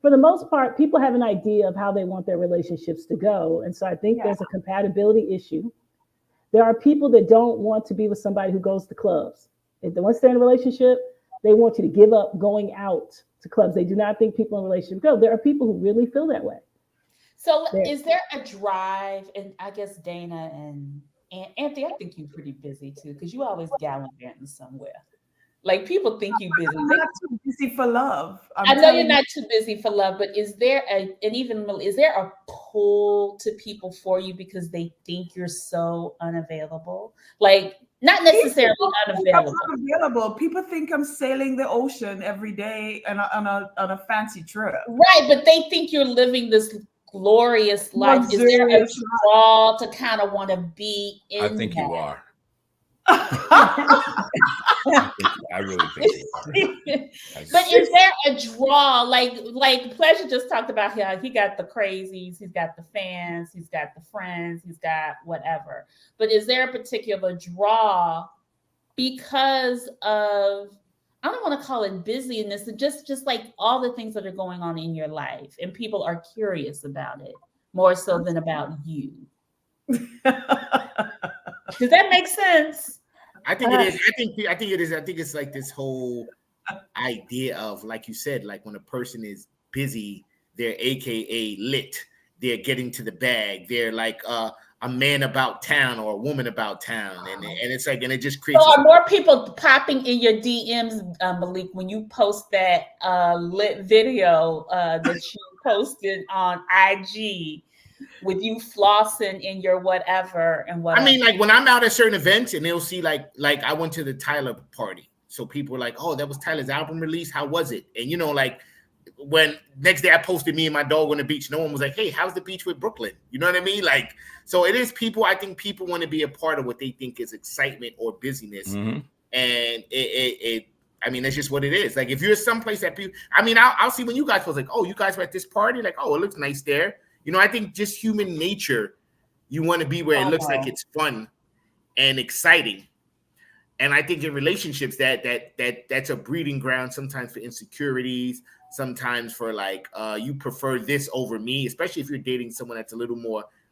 for the most part, people have an idea of how they want their relationships to go. And so I think there's a compatibility issue. There are people that don't want to be with somebody who goes to clubs. Once they're in a relationship, they want you to give up going out to clubs. They do not think people in relationships go. There are people who really feel that way. So is there a drive? And I guess Dana and Anthony, I think you're pretty busy too, because you always gallivanting somewhere. Like people think you're busy. I'm not too busy for love. I know you're not too busy for love, but is there a pull to people for you because they think you're so unavailable? Like not necessarily unavailable. People think I'm sailing the ocean every day on a fancy trip. Right, but they think you're living this glorious life. Is there a draw to kind of want to be in? I think you are. I really think you are. But is there a draw? Like Pleasure just talked about how he got the crazies, he's got the fans, he's got the friends, he's got whatever. But is there a particular draw because of, I don't want to call it busyness, just like all the things that are going on in your life, and people are curious about it more so than about you? Does that make sense? I think it is. I think it is. I think it's like this whole idea of, like you said, like when a person is busy, they're AKA lit. They're getting to the bag. They're like a man about town or a woman about town, and it's like, and it just creates. So are more people popping in your DMs, Malik, when you post that lit video that you posted on IG with you flossing in your whatever and whatever. I mean, like when I'm out at certain events and they'll see like I went to the Tyler party. So people were like, oh, that was Tyler's album release. How was it? And like when next day I posted me and my dog on the beach, no one was like, hey, how's the beach with Brooklyn? You know what I mean? Like, so it is people. I think people want to be a part of what they think is excitement or busyness. Mm-hmm. And I mean, that's just what it is. Like if you're someplace that people, I mean, I'll see when you guys was like, oh, you guys were at this party. Like, oh, it looks nice there. I think just human nature, you want to be where it looks like it's fun and exciting. And I think in relationships that's a breeding ground sometimes for insecurities, sometimes for like you prefer this over me, especially if you're dating someone that's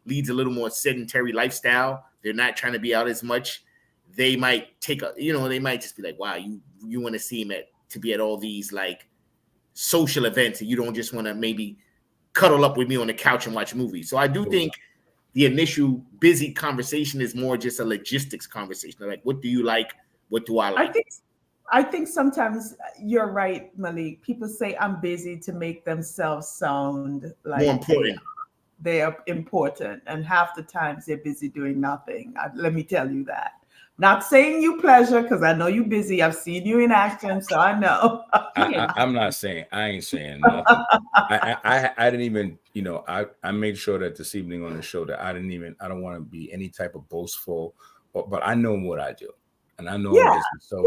leads a little more sedentary lifestyle. They're not trying to be out as much. They might they might just be like, wow, you want to see him to be at all these like social events, and you don't just want to maybe cuddle up with me on the couch and watch movies. So I do think the initial busy conversation is more just a logistics conversation. Like, what do you like? What do I like? I think sometimes you're right, Malik. People say I'm busy to make themselves sound like more important. They are important, and half the times they're busy doing nothing. Let me tell you that. Not saying you pleasure, because I know you're busy. I've seen you in action, so I know. I'm not saying, I ain't saying nothing. I didn't even, I made sure that this evening on the show that I don't want to be any type of boastful, but I know what I do, and I know this. So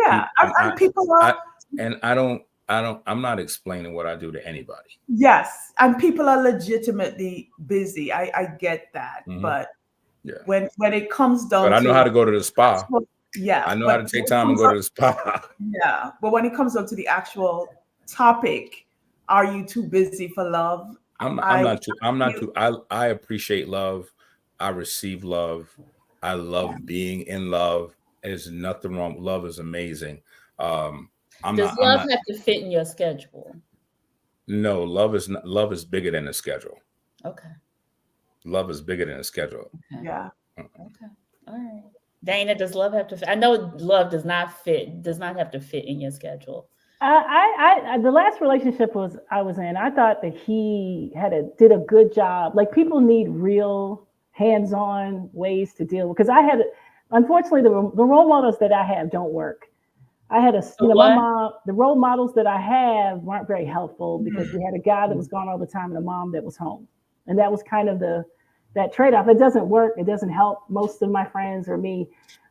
I'm not explaining what I do to anybody. Yes, and people are legitimately busy. I get that, Mm-hmm. but yeah, when it comes down, but I know how to go to the spa. Yeah, I know how to take time and go to the spa. Yeah, but when it comes down to the actual topic, are you too busy for love? I'm not too. I appreciate love. I receive love. I love being in love. There's nothing wrong. Love is amazing. Does love have to fit in your schedule? No, love is bigger than the schedule. Okay. Love is bigger than a schedule. Okay. Yeah. Okay. All right. Dana, does love have to fit? I know love does not have to fit in your schedule. The last relationship I was in, I thought that he did a good job. Like, people need real hands-on ways to deal with, because unfortunately, the role models that I have don't work. I had my mom, the role models that I have weren't very helpful, because we had a guy that was gone all the time and a mom that was home. And that was kind of that trade-off. It doesn't work. It doesn't help most of my friends or me.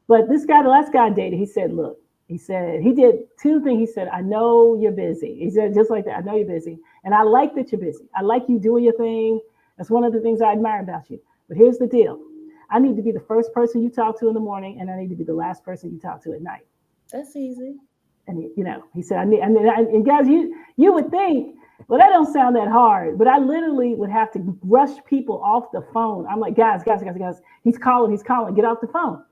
But this guy, the last guy I dated, he said, look, he did two things. He said, I know you're busy. He said, just like that, I know you're busy. And I like that you're busy. I like you doing your thing. That's one of the things I admire about you. But here's the deal. I need to be the first person you talk to in the morning, and I need to be the last person you talk to at night. That's easy. And he said, and guys, you would think, well, that don't sound that hard, but I literally would have to rush people off the phone. I'm like, guys, he's calling, get off the phone.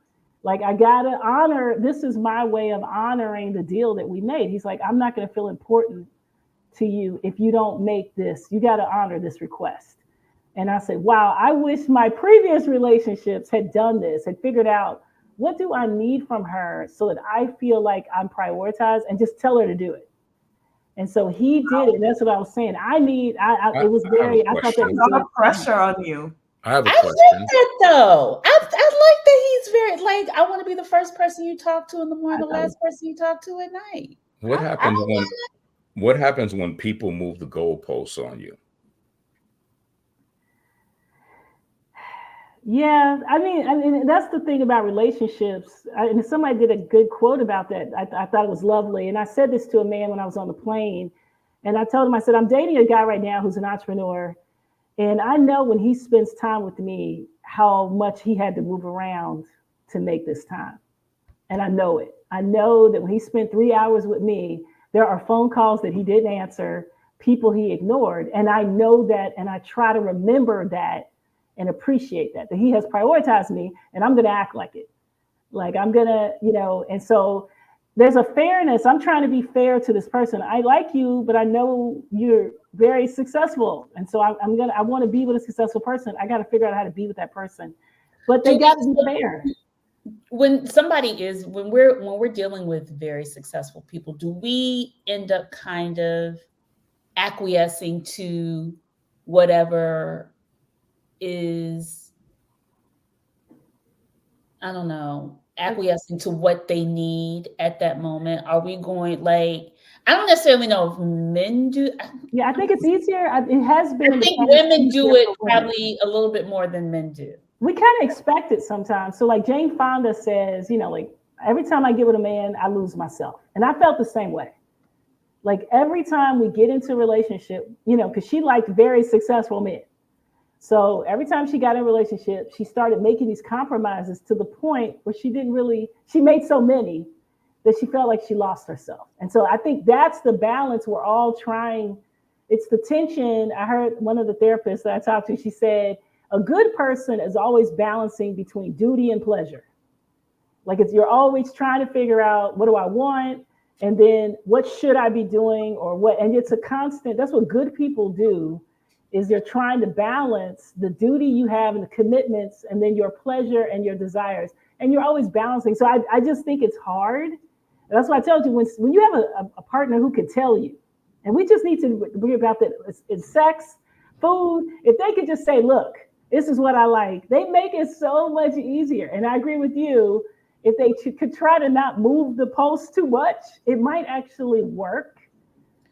Like, I gotta honor, this is my way of honoring the deal that we made. He's like, I'm not gonna feel important to you if you don't make this. You gotta honor this request. And I said, wow, I wish my previous relationships had done this, had figured out, what do I need from her so that I feel like I'm prioritized, and just tell her to do it. And so he did it. That's what I was saying. I thought that was a lot of pressure on you. I have a question. I like that though. I like that he's very like, I want to be the first person you talk to in the morning, the last person you talk to at night. What happens when people move the goalposts on you? Yeah, I mean, that's the thing about relationships. And somebody did a good quote about that. I thought it was lovely. And I said this to a man when I was on the plane. And I told him, I said, I'm dating a guy right now who's an entrepreneur. And I know when he spends time with me, how much he had to move around to make this time. And I know it. I know that when he spent 3 hours with me, there are phone calls that he didn't answer, people he ignored. And I know that, and I try to remember that and appreciate that he has prioritized me, and I'm going to act like it. Like, I'm going to, and so there's a fairness. I'm trying to be fair to this person. I like you, but I know you're very successful. And so I want to be with a successful person. I got to figure out how to be with that person, but they got to be fair. When we're dealing with very successful people, do we end up kind of acquiescing to whatever is, I don't know, acquiescing to what they need at that moment? Are we going like, I don't necessarily know if men do. Yeah, I think it's easier. It has been. I think women do it probably a little bit more than men do. We kind of expect it sometimes. So like Jane Fonda says, like every time I get with a man, I lose myself. And I felt the same way. Like every time we get into a relationship, because she liked very successful men. So every time she got in a relationship, she started making these compromises to the point where she made so many that she felt like she lost herself. And so I think that's the balance we're all trying. It's the tension. I heard one of the therapists that I talked to, she said, a good person is always balancing between duty and pleasure. Like you're always trying to figure out, what do I want? And then what should I be doing or what? And it's a constant, that's what good people do, is they're trying to balance the duty you have and the commitments and then your pleasure and your desires. And you're always balancing. So I just think it's hard. And that's why I told you, when you have a partner who can tell you, and we just need to be about that in sex, food, if they could just say, look, this is what I like, they make it so much easier. And I agree with you. If they could try to not move the post too much, it might actually work.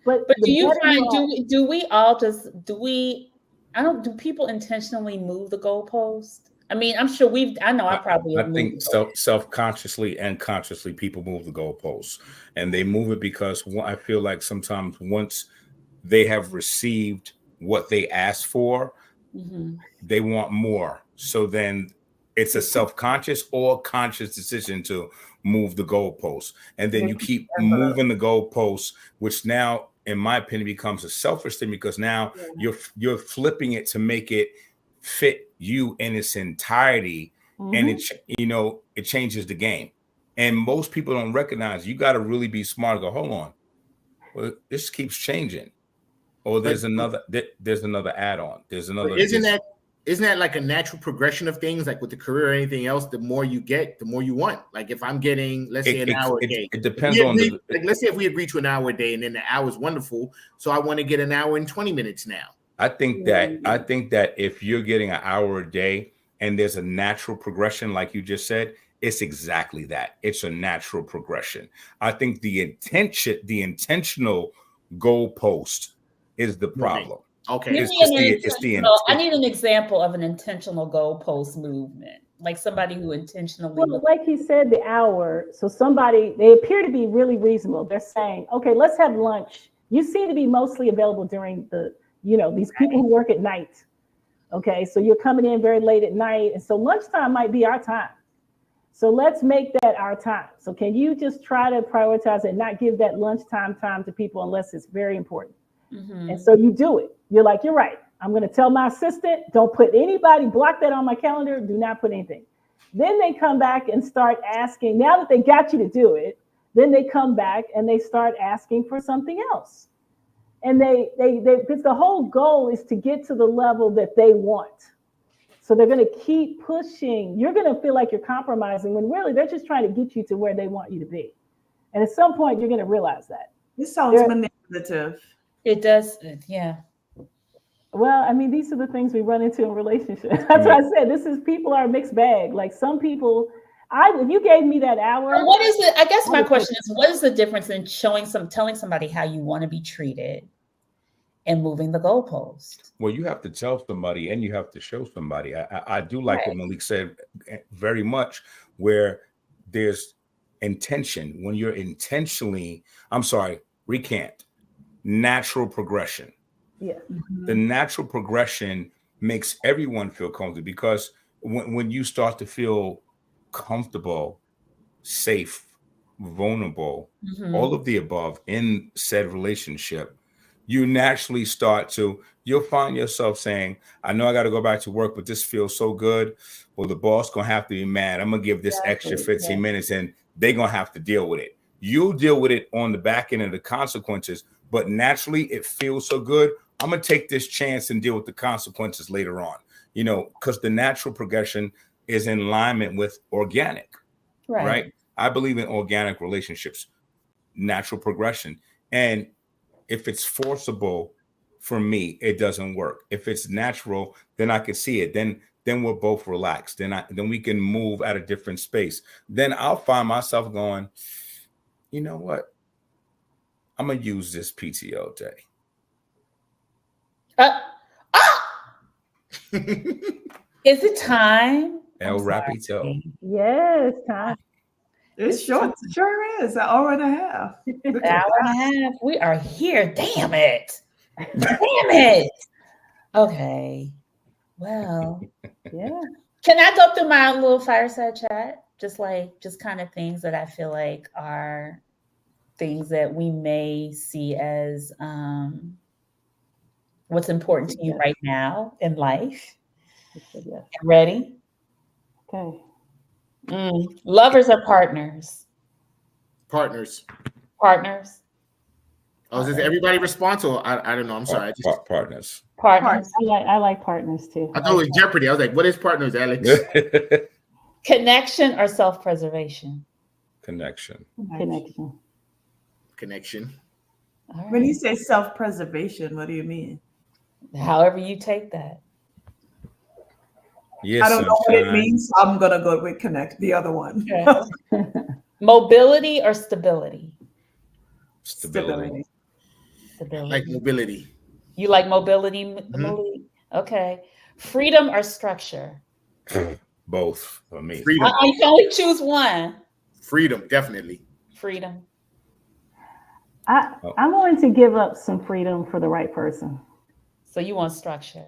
But do you find, do people intentionally move the goalpost? I mean, I'm sure I think self-consciously and consciously people move the goalposts, and they move it because I feel like sometimes once they have received what they asked for, they want more. So then it's a self-conscious or conscious decision to move the goalposts. And then you keep moving the goalposts, which now, in my opinion, becomes a selfish thing, because now you're flipping it to make it fit you in its entirety. And it changes the game. And most people don't recognize, you got to really be smart and go, hold on, well, this keeps changing. Or there's another add-on. There's another. Isn't that like a natural progression of things, like with the career or anything else? The more you get, the more you want. Like if I'm getting, let's say, an hour a day, it depends on let's say if we agree to an hour a day, and then the hour is wonderful, so I want to get an hour and 20 minutes now. I think that if you're getting an hour a day and there's a natural progression, like you just said, it's exactly that. It's a natural progression. I think the intentional goalpost is the problem. Okay. I need an example of an intentional goalpost movement, like somebody who intentionally. Well, like he said, the hour. So they appear to be really reasonable. They're saying, okay, let's have lunch. You seem to be mostly available during these people who work at night. Okay, so you're coming in very late at night, and so lunchtime might be our time. So let's make that our time. So can you just try to prioritize and not give that lunchtime time to people unless it's very important? And so you do it. You're like, you're right. I'm going to tell my assistant, don't put anybody, block that on my calendar. Do not put anything. Then they come back and start asking, now that they got you to do it, then they come back and they start asking for something else. And they because the whole goal is to get to the level that they want. So they're going to keep pushing. You're going to feel like you're compromising when really they're just trying to get you to where they want you to be. And at some point, you're going to realize that. This sounds manipulative. It does. Yeah. Well, I mean, these are the things we run into in relationships. That's why I said people are a mixed bag. Like some people, if you gave me that hour. Well, what is it? I guess my question is, what is the difference in telling somebody how you want to be treated and moving the goalpost? Well, you have to tell somebody and you have to show somebody. I do like what Malik said very much, where there's intention. When you're natural progression. Yeah. The natural progression makes everyone feel comfortable, because when you start to feel comfortable, safe, vulnerable, all of the above in said relationship, you naturally you'll find yourself saying, I know I got to go back to work, but this feels so good. Well, the boss going to have to be mad. I'm going to give this extra 15 minutes and they're going to have to deal with it. You'll deal with it on the back end of the consequences, but naturally it feels so good. I'm going to take this chance and deal with the consequences later on, because the natural progression is in alignment with organic, right? I believe in organic relationships, natural progression. And if it's forcible for me, it doesn't work. If it's natural, then I can see it. Then we're both relaxed. Then we can move at a different space. Then I'll find myself going, you know what? I'm gonna use this PTO day. Is it time? El Rapito. Yes, time. It's short. It sure is. An hour and a half. An hour and a half. We are here. Damn it. Damn it. Okay. Well, Yeah. can I go through my little fireside chat? Just kind of things that I feel like are things that we may see as what's important to you right now in life. Yes. Ready? Okay. Lovers or partners? Partners. Partners. Oh, is this everybody response or I don't know. I'm sorry. Partners. Partners. I like partners too. I thought it was Jeopardy. I was like, what is partners, Alex? Connection or self-preservation? Connection. Connection. All right. When you say self-preservation, what do you mean? However you take that. Yes, I don't know what it means. So I'm gonna go with connect, the other one. Okay. Mobility or stability? Stability. Like mobility. You like mobility? Mobility? Okay. Freedom or structure? Both for me. Freedom. You can only choose one. Freedom, definitely. Freedom. I'm willing to give up some freedom for the right person. So you want structure?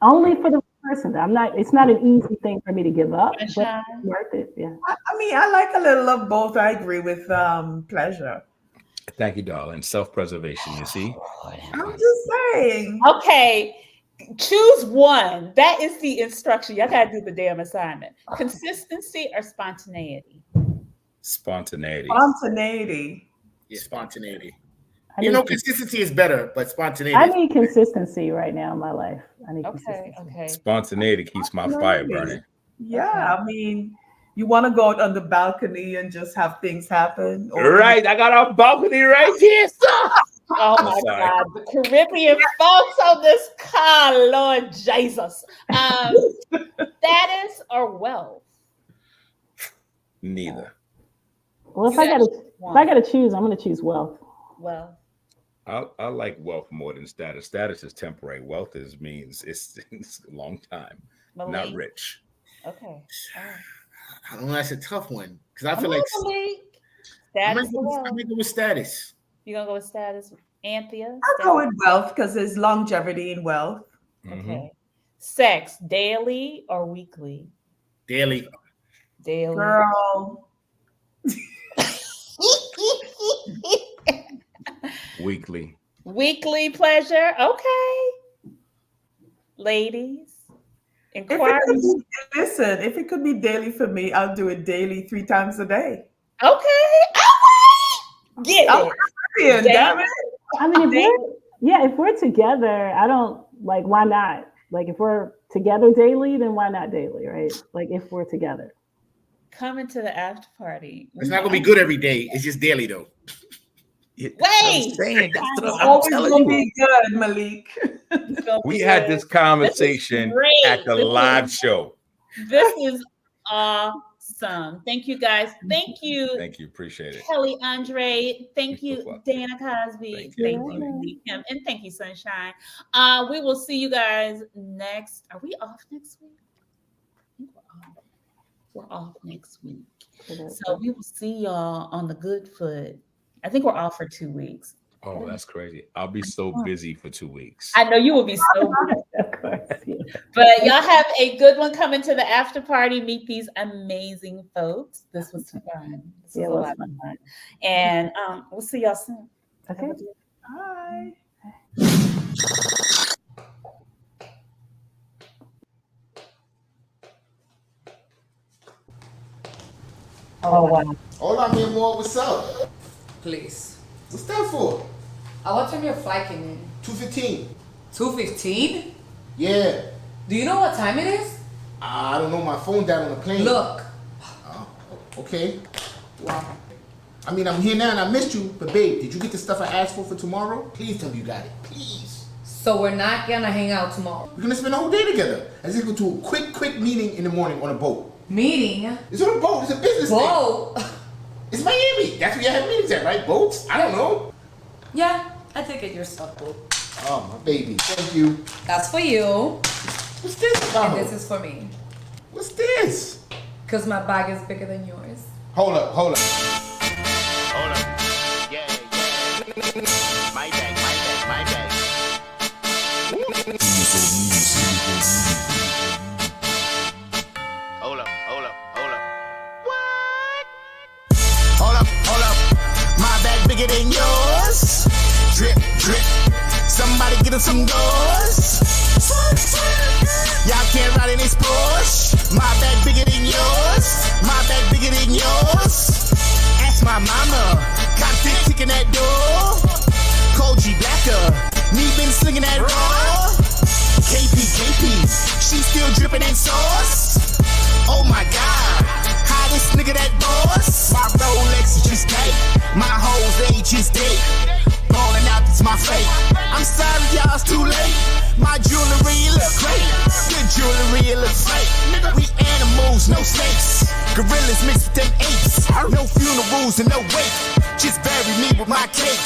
Only for the person. It's not an easy thing for me to give up, but it's worth it. Yeah. I mean, I like a little of both. I agree with pleasure. Thank you, darling. Self-preservation, you see? I'm just saying. Okay. Choose one. That is the instruction. Y'all gotta do the damn assignment. Consistency or spontaneity? Spontaneity. Yeah, spontaneity. Consistency is better, but spontaneity. I need consistency right now in my life. I need consistency. Okay. Spontaneity keeps my fire burning. Yeah, I mean, you want to go out on the balcony and just have things happen. Right, I got a balcony right here, sir. Oh my God, the Caribbean folks on this car, Lord Jesus. Status or wealth? Neither. Well, if I gotta choose, I'm gonna choose wealth. Wealth. I like wealth more than status. Status is temporary. Wealth means it's a long time. Malik. Not rich. Okay. I don't know. That's a tough one because I feel like status. I'm gonna go with status. You gonna go with status, Anthea? I'll go with wealth because there's longevity in wealth. Okay. Sex, daily or weekly? Daily. Girl. Weekly pleasure. Okay. Ladies. Inquiries. If it could be daily for me, I'll do it daily 3 times a day. Okay. Get it. Damn it. I mean, if we're together, I don't why not? Like if we're together daily, then why not daily, right? Like if we're together. Coming to the after party. It's not gonna be good every day. It's just daily though. Wait, it's always gonna be good, Malik. We had this conversation at the live show. This is awesome. Thank you guys. Thank you. Thank you. Appreciate it. Kelly Andre. Thank you, Dana Cosby. Thank you, Kim. And thank you, Sunshine. We will see you guys next. Are we off next week? We're off next week. So we will see y'all on the good foot. I think we're off for 2 weeks. Oh, that's crazy. I'll be so busy for 2 weeks. I know you will be so busy. Of course. But y'all have a good one coming to the after party. Meet these amazing folks. This was fun. This was a lot of fun. And we'll see y'all soon. Okay. Bye. Oh, wow. Hola, mi amor. What's up? Please. What's that for? What time your flight came in? 2:15. 2:15? Yeah. Do you know what time it is? I don't know. My phone died on the plane. Look. Oh, okay. Wow. I mean, I'm here now and I missed you. But babe, did you get the stuff I asked for tomorrow? Please tell me you got it. Please. So we're not gonna hang out tomorrow. We're gonna spend the whole day together. Let's just go to a quick meeting in the morning on a boat. Meeting? It's on a boat. It's a business Boat? thing. It's Miami. That's where you have meetings at, right? Boats? I don't know. Yeah, I take it yourself, boo. Oh, my baby. Thank you. That's for you. What's this about? And this is for me. What's this? Because my bag is bigger than yours. Hold up. Hold up. Yeah. My bag. Hold up. What? Hold up. My bag bigger than yours. Drip. Somebody get him some doors. Y'all can't ride in this Porsche. My bag bigger than yours. Ask my mama. Cop dick ticking that door. Cold G Blacker. Me been slinging that raw. KP. She still dripping in sauce. Oh my God. Hottest nigga that boss. My Rolex is just gay. My hoes age is dead. Balling out, it's my fate. I'm sorry, y'all, it's too late. My jewelry look great. Your jewelry look fake. Nigga, we animals, no snakes. Gorillas mixed with them apes. No funerals and no wake. Just bury me with my cake.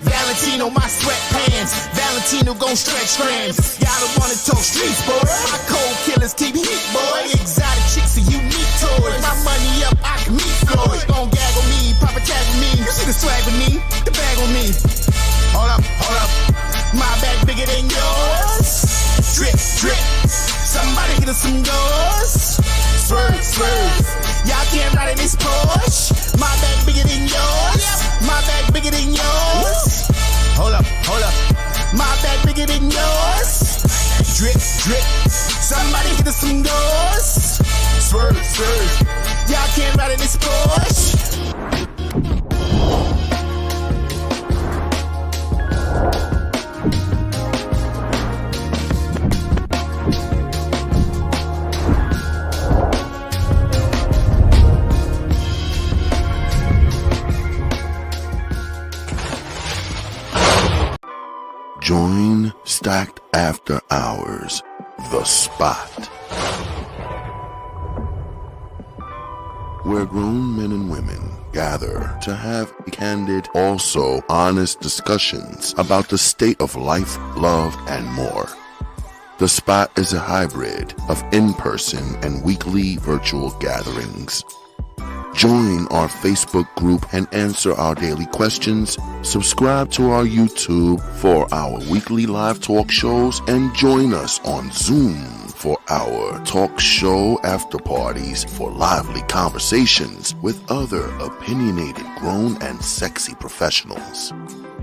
Valentino, my sweatpants. Valentino gon' stretch grams. Y'all don't wanna talk streets, boy. My cold killers keep heat, boy. Exotic chicks and unique toys. My money up, I can meet Floyd. Gon' gag on me, pop a tag with me. You see the swag with me, the bag on me. Hold up. My bag bigger than yours. Drip. Somebody get us some doors. Swerve. Y'all can't ride in this Porsche. My bag bigger than yours. Hold up. My bag bigger than yours. Drip. Somebody get us some doors. Swerve. Y'all can't ride in this Porsche. Join Stacked After Hours, The Spot, where grown men and women gather to have candid, also honest discussions about the state of life, love, and more. The Spot is a hybrid of in-person and weekly virtual gatherings. Join our Facebook group and answer our daily questions. Subscribe to our YouTube for our weekly live talk shows and join us on Zoom for our talk show after parties for lively conversations with other opinionated, grown and sexy professionals.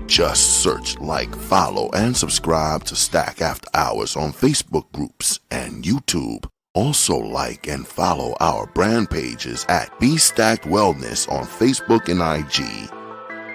Just search, like, follow, and subscribe to Stack After Hours on Facebook groups and YouTube. Also like and follow our brand pages at Be Stacked Wellness on Facebook and IG.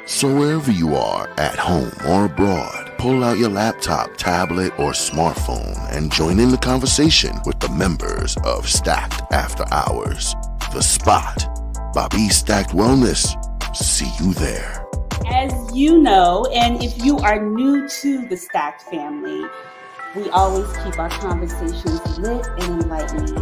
So wherever you are, at home or abroad, pull out your laptop, tablet, or smartphone and join in the conversation with the members of Stacked After Hours. The Spot by Be Stacked Wellness. See you there. As you know, and if you are new to the Stacked family, we always keep our conversations lit and enlightening.